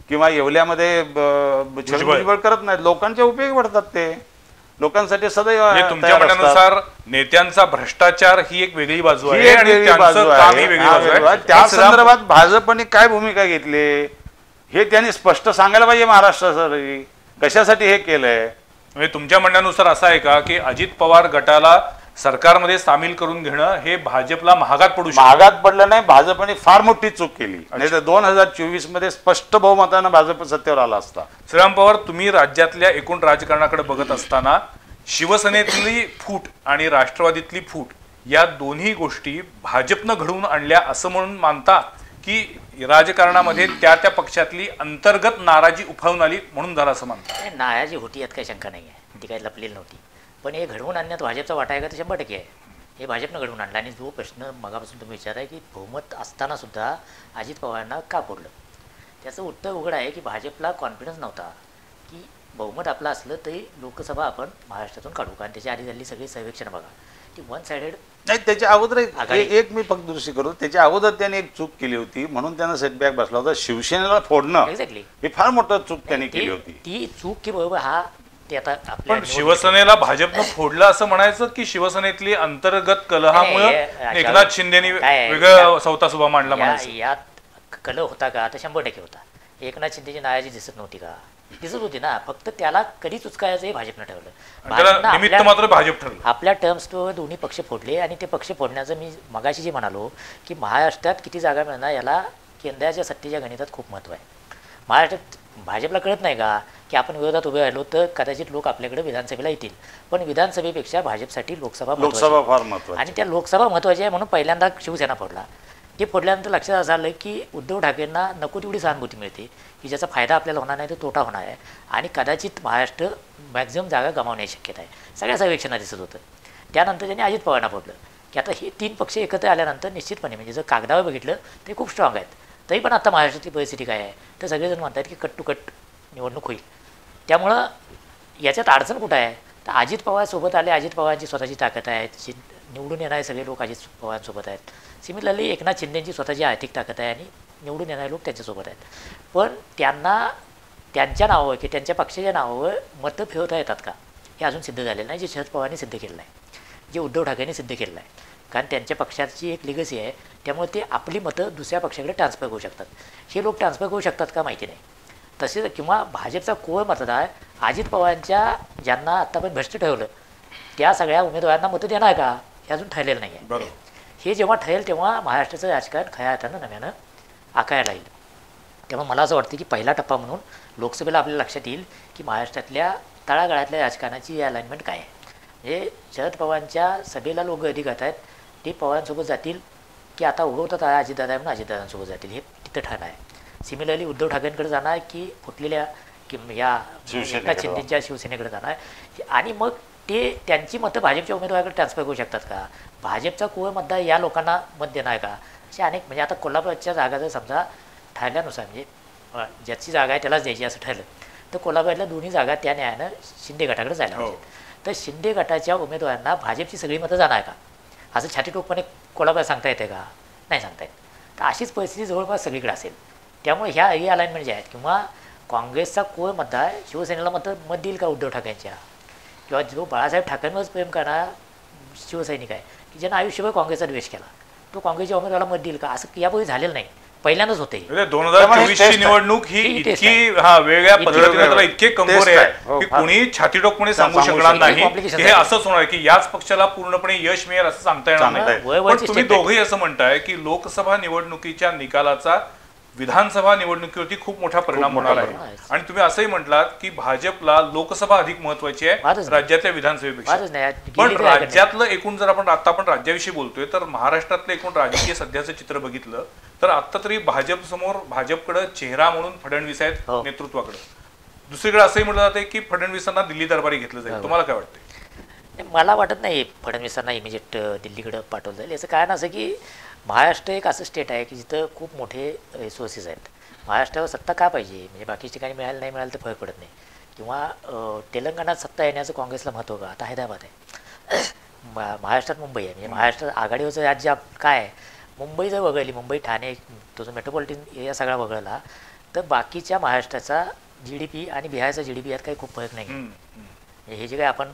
किंवा येवल्यामध्ये भुजबळ करत नाहीत. लोकांचे उपयोग पडतात, ते लोकांसाठी सदैव. तुमच्या म्हणण्यानुसार नेत्यांचा भ्रष्टाचार ही एक वेगळी बाजू आहे आणि त्यांचं काम ही वेगळी बाजू आहे. त्या संदर्भात भाजपने काय भूमिका घेतली हे त्यांनी स्पष्ट सांगायला पाहिजे महाराष्ट्रासाठी, कशासाठी हे केलंय. म्हणजे तुमच्या म्हणण्यानुसार असं आहे का की अजित पवार गटाला सरकारमध्ये सामील करून घेणं हे भाजपला महागात पडू शकतं? महागात पडलं नाही, भाजपने फार मोठी चूक केली. नाही तर 2024 मध्ये स्पष्ट बहुमतानं भाजप सत्तेवर आला असता. श्रीराम पवार, तुम्ही राज्यातल्या एकूण राजकारणाकडे बघत असताना शिवसेनेतली फूट आणि राष्ट्रवादीतली फूट या दोन्ही गोष्टी भाजपनं घडवून आणल्या असं म्हणून मानता, की राजकारणामध्ये त्या त्या पक्षातली अंतर्गत नाराजी उफाळून आली म्हणून झालं असं मानता? नाराजी होती यात काही शंका नाही आहे, ती काही लपलेली नव्हती. पण हे घडवून आणण्यात भाजपचा वाटा आहे का, तर 100% आहे. हे भाजपनं घडवून आणलं. आणि जो प्रश्न मगापासून तुम्ही विचारताय की बहुमत असताना सुद्धा अजित पवारांना का फोडलं, त्याचं उत्तर उघड आहे की भाजपला कॉन्फिडन्स नव्हता की बहुमत आपलं असलं तरी लोकसभा आपण महाराष्ट्रातून काढू. कारण त्याच्या आधी झालेली सगळी सर्वेक्षण बघा, ती वन सायडेड. नाही, त्याच्या अगोदर एक मी फक्त दुरुस्ती करतो. त्याच्या अगोदर त्यांनी एक चूक केली होती म्हणून त्यांना सेटबॅक बसला होता. शिवसेनेला फोडणं एक्झॅक्टली ही फार मोठं चूक त्यांनी केली होती. ती चूक की बरोबर हा ते आता आपल्या पण शिवसेनेला भाजपनं फोडलं असं म्हणायचं की शिवसेनेतली अंतर्गत कलहामुळे एकनाथ शिंदेनी वेगळं सौतासुभा मांडला म्हणायचं? यात कल होता का, तर 100% होता. एकनाथ शिंदेची नाराजी दिसत नव्हती का, दिसत होती ना. फक्त त्याला कधी चुचकायचं हे भाजपनं ठरवलं. त्याला निमित्त मात्र भाजप ठरलं. आपल्या टर्म्सवर दोन्ही पक्ष फोडले. आणि ते पक्ष फोडण्याचं मी मगाशी जे म्हणालो की महाराष्ट्रात किती जागा मिळणार याला केंद्राच्या सत्तेच्या गणितात खूप महत्त्व आहे. महाराष्ट्रात भाजपला कळत नाही का की आपण विरोधात उभे राहिलो तर कदाचित लोक आपल्याकडे विधानसभेला येतील. पण विधानसभेपेक्षा भाजपसाठी लोकसभा फार महत्त्वाची. आणि त्या लोकसभा महत्त्वाची आहे म्हणून पहिल्यांदा शिवसेना फोडला. ते फोडल्यानंतर लक्षात असं आलं की उद्धव ठाकरेंना नको तेवढी सहानुभूती मिळते की ज्याचा फायदा आपल्याला होणार नाही तो तोटा होणार आहे. आणि कदाचित महाराष्ट्र मॅक्झिमम जागा गमावण्याची शक्यता आहे. सगळ्या सर्वेक्षणात दिसत होतं. त्यानंतर त्यांनी अजित पवारांना फोडलं की आता हे 3 पक्ष एकत्र आल्यानंतर निश्चितपणे म्हणजे जर कागदावर बघितलं ते खूप स्ट्रॉंग आहेत. तरी पण आता महाराष्ट्रातली परिस्थिती काय आहे, तर सगळेजण म्हणतात की कट टू कट निवडणूक होईल. त्यामुळं याच्यात अडचण कुठं आहे, तर अजित पवार सोबत आले. अजित पवारांची स्वतःची ताकद आहे. निवडून येणारे सगळे लोक अजित पवारांसोबत आहेत. सिमिलरली एकनाथ शिंदेची स्वतःची आर्थिक ताकद आहे आणि निवडून येणारे लोक त्यांच्यासोबत आहेत. पण त्यांना त्यांच्या नावावर की त्यांच्या पक्षाच्या नावावर मतं फिरवता येतात का, हे अजून सिद्ध झालेलं नाही. जे शरद पवारांनी सिद्ध केलेलं आहे, जे उद्धव ठाकरेंनी सिद्ध केलेलं आहे. कारण त्यांच्या पक्षाची एक लिगसी आहे. त्यामुळे ते आपली मतं दुसऱ्या पक्षाकडे ट्रान्सफर करू शकतात. हे लोक ट्रान्सफर करू शकतात का माहिती नाही. तसेच किंवा भाजपचा कोर मतदार अजित पवारांच्या ज्यांना आत्तापर्यंत भ्रष्ट ठेवलं त्या सगळ्या उमेदवारांना मतं देणार का, हे अजून ठरलेलं नाही आहे. बरोबर. हे जेव्हा ठरेल तेव्हा महाराष्ट्राचं राजकारण खऱ्या अर्थानं नव्यानं आकारायला येईल. तेव्हा मला असं वाटतं की पहिला टप्पा म्हणून लोकसभेला आपल्याला लक्षात येईल की महाराष्ट्रातल्या तळागाळातल्या राजकारणाची अलाइनमेंट काय आहे. म्हणजे शरद पवारांच्या सभेला लोक अधिक आहेत, ते पवारांसोबत जातील की आता उगवतात अजितदादा म्हणून अजितदादांसोबत जातील, हे तिथं ठरलं आहे. सिमिलरली उद्धव ठाकरेंकडे जाणार की फुटलेल्या की या एकनाथ शिंदेच्या शिवसेनेकडे जाणार. आणि मग ते त्यांची मतं भाजपच्या उमेदवाराकडे ट्रान्सफर करू शकतात का, भाजपचा कोर मतदार या लोकांना मत देणार का, असे अनेक. म्हणजे आता कोल्हापूरच्या जागा जर समजा ठरल्यानुसार म्हणजे ज्याची जागा आहे त्यालाच द्यायची असं ठरलं तर कोल्हापूरच्या दोन्ही जागा त्या न्यायानं शिंदे गटाकडे जायला पाहिजेत. तर शिंदे गटाच्या उमेदवारांना भाजपची सगळी मतं जाणार का, असं छातीटोकपणे कोल्हापूर सांगता येते का, नाही सांगता येत. तर अशीच परिस्थिती जवळपास सगळीकडे असेल. त्यामुळे ह्या अलाइनमेंट ज्या आहेत किंवा काँग्रेसचा कोर मतदार शिवसेनेला मत देईल का उद्धव ठाकरेंच्या, किंवा जो बाळासाहेब ठाकरेंवरच प्रेम करणारा शिवसैनिक आहे की ज्यानं आयुष्यभर काँग्रेसचा द्वेष केला, तो काँग्रेसच्या उमेदवाराला मत देईल का, असं यापूर्वी झालेलं नाही. पहिल्यांदाच होते. 2024ची निवडणूक ही इतकी वेगळ्या पद्धतीने त्याला इतके कमजोर आहे की कुणी छातीटोकपणे सांगू शकणार नाही की हे असंच होणार की याच पक्षाला पूर्णपणे यश मिळेल असं सांगता येणार नाही. पण तुम्ही दोघेही असं म्हणताय की लोकसभा निवडणुकीच्या निकालाचा विधानसभा निवडणुकीवरती खूप मोठा परिणाम होणार आहे. आणि तुम्ही असंही म्हटलात की भाजपला लोकसभा अधिक महत्वाची आहे राज्यातल्या विधानसभेपेक्षा. पण राज्यातलं एकूण जर आपण राज्याविषयी बोलतोय तर महाराष्ट्रातलं एकूण राजकीय सध्याचं चित्र बघितलं तर आता तरी भाजप समोर भाजपकडे चेहरा म्हणून फडणवीस आहेत नेतृत्वाकडे. दुसरीकडे असंही म्हटलं जाते की फडणवीसांना दिल्ली दरबारी घेतलं जाईल. तुम्हाला काय वाटतं? मला वाटत नाही फडणवीसांना इमिजिएट दिल्लीकडे पाठवलं जाईल. याचं कारण असं की महाराष्ट्र एक असं स्टेट आहे की जिथं खूप मोठे रिसोर्सेस आहेत. महाराष्ट्रावर सत्ता का पाहिजे, म्हणजे बाकीच्या ठिकाणी मिळायला नाही मिळालं तर फरक पडत नाही. किंवा तेलंगणात सत्ता येण्याचं काँग्रेसला महत्त्व का, आता हैदराबाद आहे, महाराष्ट्रात मुंबई आहे. म्हणजे महाराष्ट्र आघाडीवरचं राज्य काय आहे. मुंबई जर वगळली, मुंबई ठाणे तो जो मेट्रोपॉलिटन एरिया सगळा वगळला तर बाकीच्या महाराष्ट्राचा GDP आणि बिहारचा GDP यात काही खूप फरक नाही. हे जे काही आपण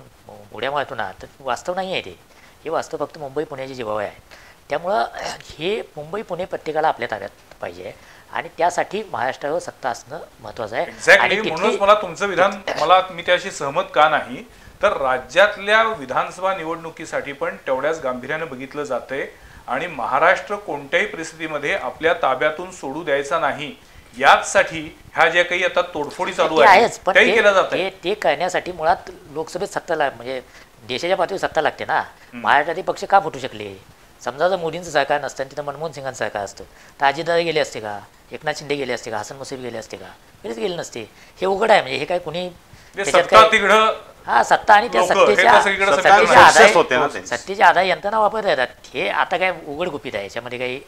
उड्या मारतो ना तर वास्तव नाही आहे ते. हे वास्तव फक्त मुंबई पुण्याची जीवावर आहे. त्यामुळं हे मुंबई पुणे प्रत्येकाला आपल्या ताब्यात पाहिजे आणि त्यासाठी महाराष्ट्रावर सत्ता असणं महत्त्वाचं आहे. एक्झॅक्टली. म्हणूनच मला तुमचं विधान मी त्याशी सहमत का नाही तर राज्यातल्या विधानसभा निवडणुकीसाठी पण तेवढ्याच गांभीर्यानं बघितलं जातंय आणि महाराष्ट्र कोणत्याही परिस्थितीमध्ये आपल्या ताब्यातून सोडू द्यायचा नाही याचसाठी ह्या ज्या काही आता तोडफोडी चालू ते आहे आहेच, पण त्याही केल्या जात आहे. ते करण्यासाठी मुळात लोकसभेत सत्ता म्हणजे देशाच्या पातळीवर सत्ता लागते ना. महाराष्ट्रातील पक्ष का फुटू शकले? समजा जर मोदींचं सरकार नसतं आणि तिथं मनमोहन सिंगांचं सरकार असतं तर अजितदादा गेले असते का? एकनाथ शिंदे गेले असते का? हसन मुश्रीफ गेले असते का? कधीच गेले नसते. हे उघड आहे. म्हणजे हे काय कुणी त्याच्यात सत्ता काय तिकडं हा सत्ता आणि त्या लोकं, हे तर सगळीकडे सगळं success होते ना ते. सत्तेच्या आधार यंत्रणा वापरत येतात. हे आता काय उघड गुपित आहे, याच्यामध्ये काही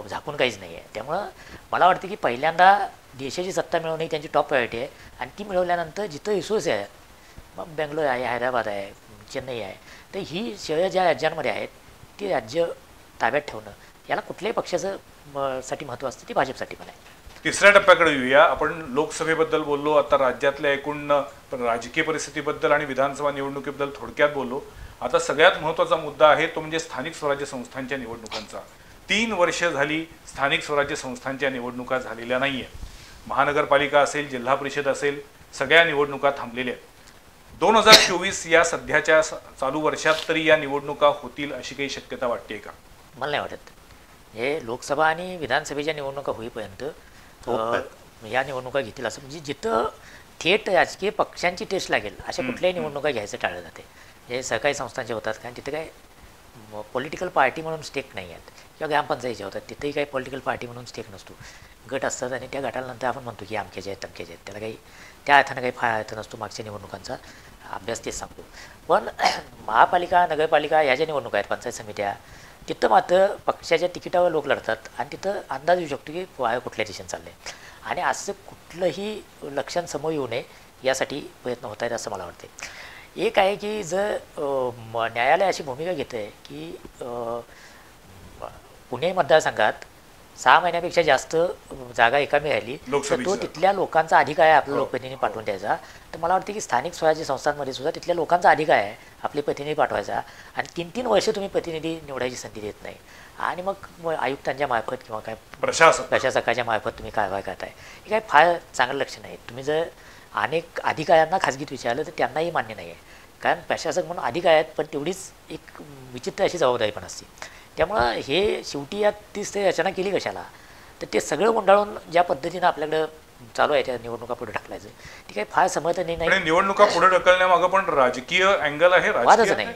झाकून काहीच नाही आहे. त्यामुळं मला वाटतं की पहिल्यांदा देशाची सत्ता मिळवणे ही त्यांची टॉप प्रायोरिटी आहे आणि ती मिळवल्यानंतर जिथं रिसोर्स आहे, मग बेंगलोर आहे, हैदराबाद आहे, चेन्नई आहे, तर ही शहरं ज्या राज्यांमध्ये आहेत ती राज्य ताब्यात ठेवणं याला कुठल्याही पक्षाचं साठी महत्त्व असतं, ती भाजपसाठी पण आहे. तिसऱ्या टप्प्याकडे येऊया. आपण लोकसभेबद्दल बोललो, आता राज्यातल्या एकूण राजकीय परिस्थितीबद्दल आणि विधानसभा निवडणुकीबद्दल थोडक्यात बोललो. आता सगळ्यात महत्त्वाचा मुद्दा आहे तो म्हणजे स्थानिक स्वराज्य संस्थांच्या निवडणुकांचा. 3 वर्ष झाली स्थानिक स्वराज्य संस्थांच्या निवडणुका झालेल्या नाही आहेत. महानगरपालिका असेल, जिल्हा परिषद असेल, सगळ्या निवडणुका थांबलेल्या आहेत. 2024 या सध्याच्या चालू वर्षात तरी या निवडणुका होतील अशी काही शक्यता वाटते का? मला नाही वाटत. हे लोकसभा आणि विधानसभेच्या निवडणुका होईपर्यंत या निवडणुका घेतील असं म्हणजे जिथं थेट राजकीय पक्षांची टेस्ट लागेल अशा कुठल्याही निवडणुका घ्यायचं टाळलं जाते. हे सहकारी संस्थांचे होतात कारण तिथे काय पॉलिटिकल पार्टी म्हणून स्टेक नाही आहेत किंवा ग्रामपंचायतीचे होतात तिथेही काही पॉलिटिकल पार्टी म्हणून स्टेक नसतो. गट असतात आणि त्या गटानंतर आपण म्हणतो की अमक्याचे आहेत तमक्याचे आहेत, त्याला काही त्या अर्थानं काही फार अर्थ नसतो. मागच्या निवडणुकांचा अभ्यास तेच सांगतो. पण महापालिका, नगरपालिका ह्या ज्या निवडणुका आहेत, पंचायत समित्या, तिथं मात्र पक्षाच्या तिकिटावर लोक लढतात आणि तिथं अंदाज येऊ शकतो की कुठल्या दिशेने चाललं आहे आणि असं कुठलंही लक्षण समोर येऊ नये यासाठी प्रयत्न होत आहेत असं मला वाटते. एक आहे की जर न्यायालय अशी भूमिका घेतं आहे की पुणे मतदारसंघात 6 महिन्यापेक्षा जास्त जागा एकामी राहिली तर तो तिथल्या लोकांचा अधिकार आहे आपल्या लोकप्रतिनिधी पाठवून द्यायचा. तर मला वाटतं की स्थानिक स्वराज्य संस्थांमध्ये सुद्धा तिथल्या लोकांचा अधिकार आहे आपले प्रतिनिधी पाठवायचा आणि 3-3 वर्ष तुम्ही प्रतिनिधी निवडायची संधी देत नाही आणि मग आयुक्तांच्या मार्फत किंवा काय प्रशासकाच्या मार्फत तुम्ही कारवाई करताय. हे काय फार चांगलं लक्षण आहे. तुम्ही जर अनेक अधिकाऱ्यांना खाजगीत विचारलं तर त्यांनाही मान्य नाही आहे कारण प्रशासक म्हणून अधिकार आहेत पण तेवढीच एक विचित्र अशी जबाबदारी पण असते. त्यामुळं हे शेवटी या तीच ते रचना केली कशाला तर ते सगळं गुंडाळून ज्या पद्धतीनं आपल्याकडं चालू आहे त्या निवडणुका पुढे ढकलायचं ती काही फार समर्थनीय नाही. निवडणुका पुढे ढकलण्यामागं पण राजकीय अँगल आहे, वादच नाही.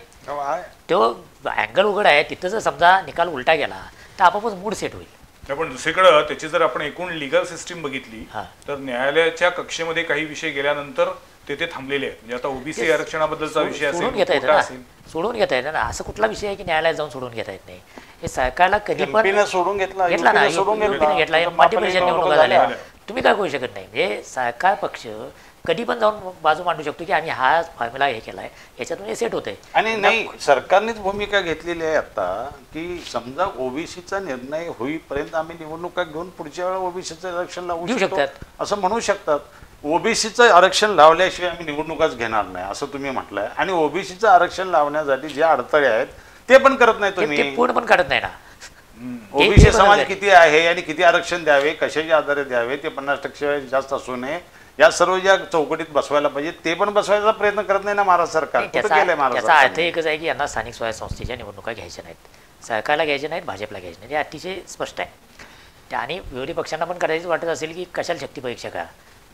तो अँगल उघड आहे. तिथं जर समजा निकाल उलटा गेला तर आपोआपच मूड सेट होईल. पण दुसरीकडं त्याची जर आपण एकूण लिगल सिस्टीम बघितली तर न्यायालयाच्या कक्षेमध्ये काही विषय गेल्यानंतर ते थांबलेले आहेत. म्हणजे आता ओबीसी आरक्षणाबद्दलचा विषय सोडून घेता येतं ना. असं कुठला विषय आहे की न्यायालयात जाऊन सोडून घेता येत नाही. हे सरकारला कधी पण सोडून घेतला ना घेतला मध्य प्रदेशात निवडणुका झाल्या. तुम्ही काय करू शकत नाही. म्हणजे सरकार पक्ष कधी पण जाऊन बाजू मांडू शकतो की आम्ही हा फॉर्म्युला हे केलाय याच्यातून हे सेट होतंय. आणि नाही सरकारनेच भूमिका घेतलेली आहे आता की समजा ओबीसीचा निर्णय होईपर्यंत आम्ही निवडणुका घेऊन पुढच्या वेळेला ओबीसीचं आरक्षण लावू शकतात असं म्हणू शकतात. ओबीसीचं आरक्षण लावल्याशिवाय आम्ही निवडणुकाच घेणार नाही असं तुम्ही म्हटलंय आणि ओबीसीचं आरक्षण लावण्यासाठी जे अडथळे आहेत ते पण करत नाही तुम्ही. पूर्ण पण काढत नाही ना. ओबीसी समाज किती आहे आणि किती आरक्षण द्यावे, कशाच्या आधारे द्यावे, ते 50% जास्त असू नये या सर्व ज्या चौकटीत बसवायला पाहिजे ते पण बसवायचा प्रयत्न करत नाही ना महाराष्ट्र सरकार. त्याचा अर्थ एकच आहे की यांना स्थानिक स्वराज्य संस्थेच्या निवडणुका घ्यायच्या नाहीत, सरकारला घ्यायच्या नाहीत, भाजपला घ्यायच्या नाहीत. हे अतिशय स्पष्ट आहे. आणि विरोधी पक्षांना पण करायचं वाटत असेल की कशाला शक्ती परीक्षा करा,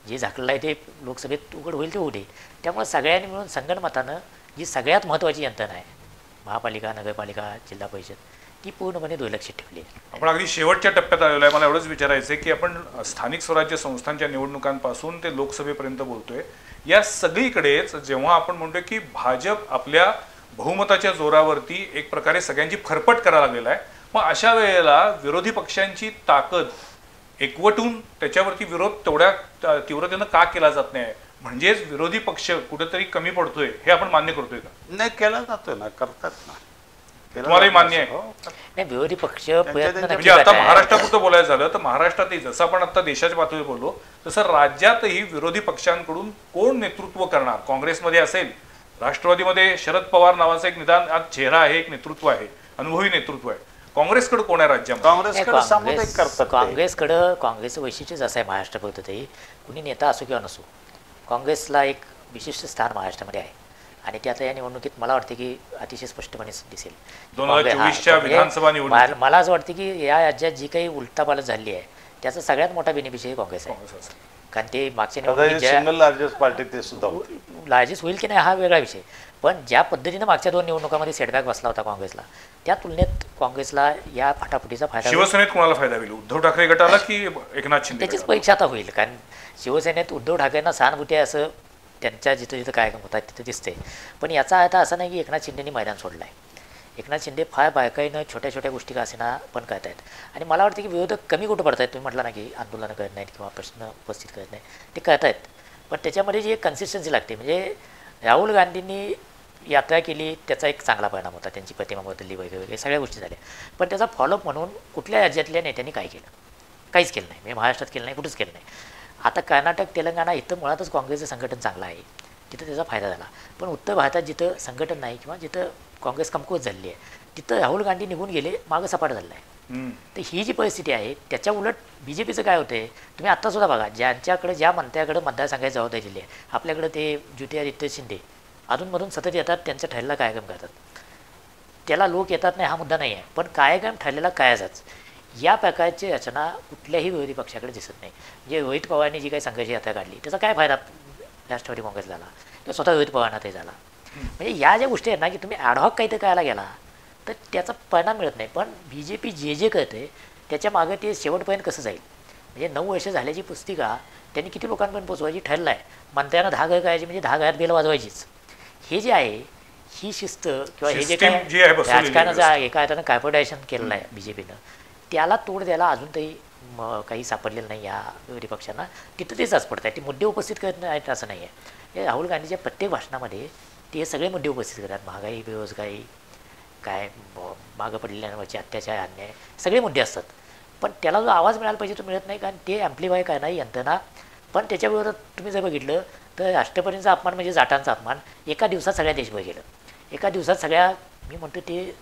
जे झाकलेलं आहे ते लोकसभेत उघड होईल ते होऊ दे. त्यामुळे सगळ्यांनी मिळून संगणमतानं जी सगळ्यात महत्त्वाची यंत्रणा आहे महापालिका, नगरपालिका, जिल्हा परिषद ती पूर्णपणे दुर्लक्षित ठेवली. आपण अगदी शेवटच्या टप्प्यात आलेलो आहे. मला एवढंच विचारायचं आहे की आपण स्थानिक स्वराज्य संस्थांच्या निवडणुकांपासून ते लोकसभेपर्यंत बोलतोय. या सगळीकडेच जेव्हा आपण म्हणतोय की भाजप आपल्या बहुमताच्या जोरावरती एक प्रकारे सगळ्यांची फरफट करायला लागलेला आहे, मग अशा वेळेला विरोधी पक्षांची ताकद एकवटून त्याच्यावरती विरोध तेवढ्या तीव्रतेनं का केला जात नाही? म्हणजेच विरोधी पक्ष कुठेतरी कमी पडतोय हे आपण मान्य करतोय का? नाही, केला जातोय ना, करतात ना. तुम्हालाही मान्य आहे? नाही, विरोधी पक्ष म्हणजे आता महाराष्ट्रापुरतं बोलायचं झालं तर महाराष्ट्रातही जसं आपण आता देशाच्या पातळीवर बोललो तसं राज्यातही विरोधी पक्षांकडून कोण नेतृत्व करणार? काँग्रेसमध्ये असेल, राष्ट्रवादीमध्ये शरद पवार नावाचा एक निदान आज चेहरा आहे, एक नेतृत्व आहे, अनुभवी नेतृत्व आहे. काँग्रेसकडे कोण आहे राज्यामध्ये? काँग्रेसचं वैशिष्ट्यच असं आहे महाराष्ट्रापुरतं तरी कुणी नेता असो किंवा नसो काँग्रेसला एक विशिष्ट स्थान महाराष्ट्रामध्ये आहे आणि ते आता या निवडणुकीत मला वाटते की अतिशय स्पष्टपणे दिसेल. 2024च्या विधानसभा निवडणूक मला असं वाटतं की या राज्यात जी काही उलटापालट झाली आहे त्याचा सगळ्यात मोठा बेनिफिशियरी काँग्रेस आहे. काँग्रेस असेल. कारण ते मागच्या कदाचित निवडणुकीत सिंगल लार्जेस्ट पार्टी ते सुद्धा होते. लार्जेस्ट होईल की नाही हा वेगळा विषय, पण ज्या पद्धतीनं मागच्या 2 निवडणुकांमध्ये सेटबॅक बसला होता काँग्रेसला, त्या तुलनेत काँग्रेसला या फाटाफुटीचा फायदा होईल. शिवसेनेत कोणाला फायदा होईल, उद्धव ठाकरे गटाला की एकनाथ शिंदे त्याचीच गटाला? परीक्षा आता होईल. कारण शिवसेनेत उद्धव ठाकरेंना सहानुभूती आहे असं त्यांच्या जिथं जिथं कार्यक्रम होतात तिथं दिसते. पण याचा अर्थ असा नाही की एकनाथ शिंदेनी मैदान सोडलं आहे. एकनाथ शिंदे फार बारकाईनं छोट्या छोट्या गोष्टी का असेना पण करत आहेत. आणि मला वाटतं की विरोधक कमी कुठं पडत आहेत. तुम्ही म्हटलं ना की आंदोलनं करत नाहीत किंवा प्रश्न उपस्थित करत नाही, ते करत आहेत. पण त्याच्यामध्ये जी एक कन्सिस्टन्सी लागते, म्हणजे राहुल गांधींनी यात्रा केली त्याचा एक चांगला परिणाम होता, त्यांची प्रतिमा बदलली वगैरे वगैरे सगळ्या गोष्टी झाल्या. पण त्याचा फॉलोअप म्हणून कुठल्या राज्यातल्या नेत्यांनी काय केलं? काहीच केलं नाही. म्हणजे महाराष्ट्रात केलं नाही, कुठंच केलं नाही. आता कर्नाटक तेलंगणा इथं मुळातच काँग्रेसचं संघटन चांगलं आहे, तिथं त्याचा फायदा झाला. पण उत्तर भारतात जिथं संघटन नाही किंवा जिथं काँग्रेस कमकुवत झालेली आहे तिथं राहुल गांधी निघून गेले, मागं सपाट झालं आहे. तर ही जी परिस्थिती आहे त्याच्या उलट बी जे पीचं काय होते, तुम्ही आत्तासुद्धा बघा, ज्यांच्याकडे ज्या मंत्र्याकडे मतदारसंघाची जबाबदारी दिली आहे, आपल्याकडे ते ज्योतिरादित्य शिंदे अधूनमधून सतत येतात, त्यांच्या ठरलेला कार्यक्रम करतात. त्याला लोक येतात नाही हा मुद्दा नाही आहे, पण कार्यक्रम ठरलेला करायचाच. या प्रकारची रचना कुठल्याही विरोधी पक्षाकडे दिसत नाही. म्हणजे रोहित पवारांनी जी काही संघर्ष यात्रा काढली त्याचा काय फायदा राष्ट्रवादी काँग्रेसला झाला किंवा स्वतः रोहित पवारांना ते झाला. म्हणजे या ज्या गोष्टी आहेत ना की तुम्ही ॲडहॉक काहीतरी करायला गेला तर त्याचा परिणाम मिळत नाही. पण बी जे पी जे करते त्याच्या मागं ते शेवटपर्यंत कसं जाईल, म्हणजे 9 वर्ष झाल्याची पुस्तिका त्यांनी किती लोकांपर्यंत पोचवायची ठरलं आहे. मंत्र्यांना 10 घर करायची म्हणजे 10 घरात बेल वाजवायचीच. हे जे आहे ही शिस्त किंवा हे जे काय राजकारणाचं एका अर्थानं कार्पोरेटायझेशन केलेलं आहे बी जे पीनं, त्याला तोड द्यायला अजून तरी काही सापडलेलं नाही या विरोधी पक्षांना. तिथं तेच आज पडत आहे, ते मुद्दे उपस्थित करत नाहीत असं नाही आहे. राहुल गांधीच्या प्रत्येक भाषणामध्ये ते हे सगळे मुद्दे उपस्थित करतात. महागाई, बेरोजगारी, काय मागं पडलेल्यांवरचे अत्याचार, अन्याय, सगळे मुद्दे असतात. पण त्याला जो आवाज मिळाला पाहिजे तो मिळत नाही, कारण ते ॲम्प्लिफाय करणारी यंत्रणा. पण त्याच्या विरोधात तुम्ही जर बघितलं तर राष्ट्रपतींचा अपमान म्हणजे जाटांचा अपमान एका दिवसात सगळ्या देशभर गेलं. एका दिवसात सगळ्या, मी म्हणतो ते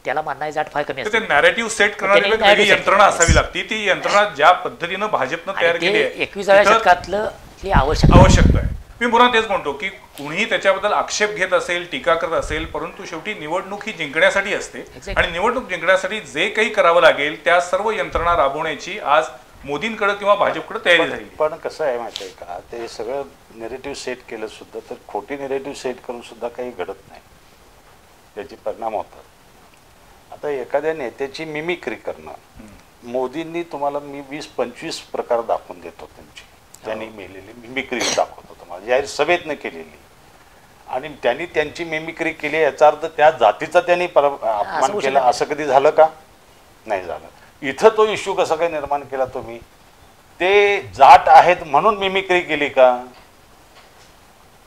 त्याला मानणारी जाट फार कमी असते. नॅरेटिव्ह सेट करणारी यंत्रणा असावी लागते. ती यंत्रणा ज्या पद्धतीनं भाजपनं तयार केली आहे 21व्या शतकातलं ती आवश्यकता आहे. मी पुन्हा तेच म्हणतो की कुणीही त्याच्याबद्दल आक्षेप घेत असेल, टीका करत असेल, परंतु शेवटी निवडणूक ही जिंकण्यासाठी असते. आणि निवडणूक जिंकण्यासाठी जे काही करावं लागेल त्या सर्व यंत्रणा राबवण्याची आज मोदींकडे किंवा भाजपकडे तयारी झाली. पण कसं आहे माहिती आहे का, ते सगळं नेरेटिव्ह सेट केलं सुद्धा तर खोटी नेरेटिव्ह सेट करून सुद्धा काही घडत नाही, त्याचे परिणाम होतात. आता एखाद्या नेत्याची मिमिक्री करणं, मोदींनी तुम्हाला मी 20-25 प्रकार दाखवून देतो त्यांची, त्यांनी मेलेली मिमिक्री दाखवतो तुम्हाला जाहीर सभेतनं केलेली. आणि त्यांनी त्यांची मिमिक्री केली याचा अर्थ त्या जातीचा त्यांनी अपमान केला असं कधी झालं का? नाही झालं. इथं तो इश्यू कसा काय निर्माण केला तुम्ही? ते जाट आहेत म्हणून मिमिक्री केली का?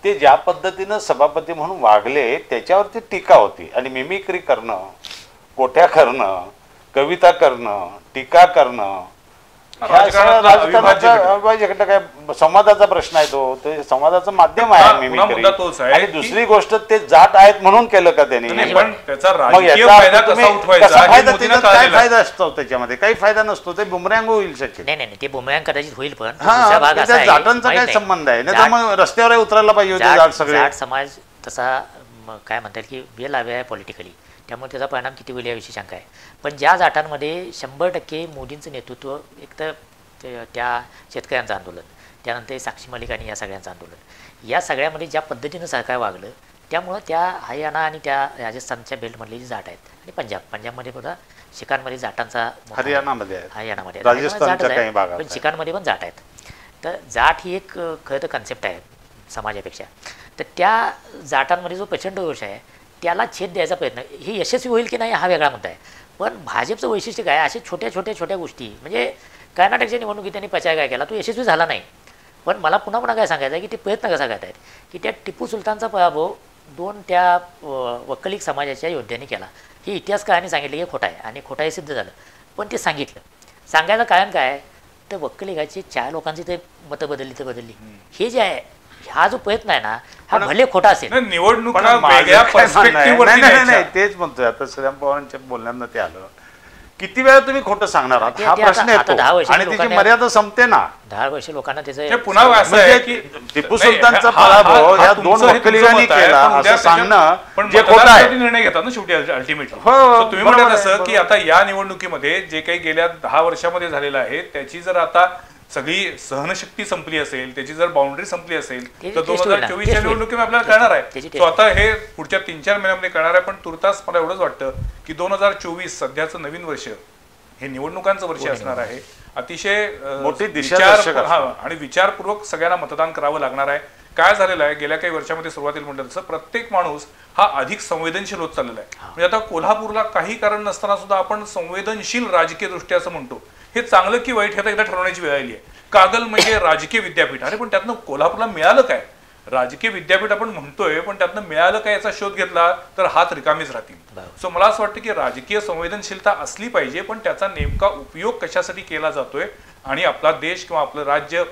ते ज्या पद्धतीनं सभापती म्हणून वागले त्याच्यावरती टीका होती. आणि मिमिक्री करणं, कोठ्या करणं, कविता करणं, टीका करणं, राजकारणाचा काय संवादाचा प्रश्न आहे. तो संवादाचं माध्यम आहे मिमिक्री. आणि दुसरी गोष्ट ते जाट आहेत म्हणून केलं का त्यांनी? काय फायदा असतो त्याच्यामध्ये? काही फायदा नसतो. ते बुमरँग होईल सचिन. नाही, ते बुमरँग कदाचित होईल, पण जाटांचा काय संबंध आहे? नाही तर मग रस्त्यावर उतरायला पाहिजे होते जाट सगळे. जाट समाज तसा काय म्हणतात की वेल अवेअर आहे पॉलिटिकली, त्यामुळे त्याचा परिणाम किती होईल याविषयी शंका आहे. पण ज्या जाटांमध्ये 100% मोदींचं नेतृत्व, एक तर त्या शेतकऱ्यांचं आंदोलन, त्यानंतर साक्षी मलिक आणि या सगळ्यांचं आंदोलन, या सगळ्यामध्ये ज्या पद्धतीनं सरकार वागलं त्यामुळं त्या हरियाणा आणि त्या राजस्थानच्या बेल्टमधले जे जाट आहेत आणि पंजाबमध्ये सुद्धा शिकांमध्ये जाटांचा, हरियाणामध्ये पण शिकांमध्ये पण जाट आहेत. तर जाट ही एक खरं तर कन्सेप्ट आहे समाजापेक्षा. तर त्या जाटांमध्ये जो प्रचंड रोष आहे त्याला छेद द्यायचा प्रयत्न, हे यशस्वी होईल की नाही हा वेगळा मुद्दा आहे. पण भाजपचं वैशिष्ट्य काय, असे छोट्या गोष्टी, म्हणजे कर्नाटकच्या निवडणुकीत त्यांनी प्रचार काय केला तो यशस्वी झाला नाही. पण मला पुन्हा काय सांगायचं आहे की ते प्रयत्न कसा करत आहेत की त्या टिपू सुलतानचा पराभव 2 त्या वक्कलिक समाजाच्या योद्ध्यांनी केला. ही इतिहासकारांनी सांगितलं की खोटा आहे आणि खोटा हे सिद्ध झालं. पण ते सांगायचं कारण काय, तर वक्कलिकाची 4 लोकांची ते मतं बदलली. हे जे आहे हा जो प्रयत्न आहे ना हा भले खोटा असेल. निवडणूक तेच म्हणतोय आता श्रीराम पवारांच्या बोलण्यानं ते आलं किती वेळा तुम्ही खोटं सांगणार आहात ते हा आता- प्रश्न आता 10 येतो वर्षाच्या आणि त्याची लोकांनी- मर्यादा संपते ना. 10 वर्ष लोकांना हे त्याचं पुन्हा असं आहे की टिपू नाही, सुलतानचा हा- हा- पराभव हा ह्या तुमचं- दोन हे तुमचं वकिलांनी मत आहे, केला पण उद्या असं सांगणं पण जे खोटं मतदारांसाठी आहे. निर्णय घेतात ना शेवटी अल्टिमेटली. हो, तुम्ही बरोबर म्हणत आहे, असं की बरोबर. आता या निवडणुकीमध्ये जे काही गेल्या 10 वर्षामध्ये झालेलं आहे त्याची जर आता सगळी सहनशक्ती संपली असेल, त्याची जर बाउंड्री संपली असेल त्याची तर टेस्ट होईल ना, 2024च्या टेस्ट होईल. निवडणुकीमध्ये आपल्याला कळणार आहे. त्याची So आता हे पुढच्या 3-4 महिन्यामध्ये कळणार आहे. पण तुर्तास मला एवढंच वाटतं की 2024 सध्याचं नवीन वर्ष हे निवडणुकांचं वर्ष असणार आहे. अतिशय मोठी दिशादर्शक असणार. आणि विचारपूर्वक सगळ्यांना मतदान करावं लागणार आहे. काय झालेलं आहे गेल्या काही वर्षामध्ये सुरुवातीला म्हटलं तसं प्रत्येक माणूस हा अधिक संवेदनशील होत चाललेला आहे. म्हणजे आता कोल्हापूरला काही कारण नसताना सुद्धा आपण संवेदनशील राजकीय दृष्ट्या असं म्हणतो. हे चांगलं की वाईट हे आता एकदा ठरवण्याची वेळ आली आहे. कागल म्हणजे राजकीय विद्यापीठ, अरे पण त्यातनं कोल्हापूरला मिळालं काय? राजकीय विद्यापीठ आपण म्हणतोय पण त्यातनं मिळालं काय याचा शोध घेतला तर हात रिकामीच राहतील. सो मला असं वाटतं की राजकीय संवेदनशीलता असली पाहिजे, पण त्याचा नेमका उपयोग कशासाठी केला जातोय आणि आपला देश किंवा आपलं राज्य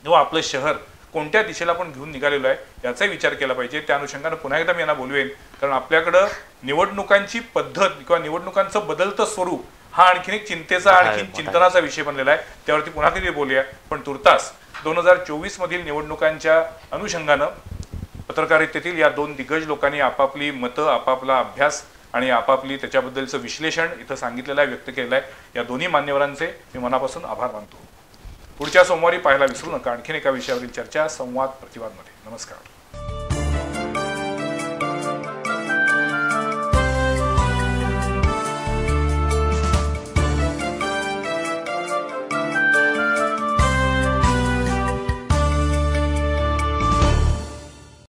किंवा आपलं शहर कोणत्या दिशेला आपण घेऊन निघालेलो आहे याचाही विचार केला पाहिजे. त्या अनुषंगानं पुन्हा एकदा मी यांना बोलवेन, कारण आपल्याकडं निवडणुकांची पद्धत किंवा निवडणुकांचं बदलतं स्वरूप हा आणखीन एक चिंतेचा आणखीन चिंतनाचा विषय बनलेला आहे. त्यावरती पुन्हा कधी बोलूया. पण तुर्तास 2024 मधील निवडणुकांच्या अनुषंगानं पत्रकारितेतील या दोन दिग्गज लोकांनी आपापली मतं, आपापला अभ्यास आणि आपापली त्याच्याबद्दलचं विश्लेषण इथं सांगितलेलं आहे, व्यक्त केलेलं आहे. या दोन्ही मान्यवरांचे मी मनापासून आभार मानतो. पुढच्या सोमवारी पाहायला विसरू नका आणखीन एका विषयावरील चर्चा संवाद प्रतिवादमध्ये. नमस्कार.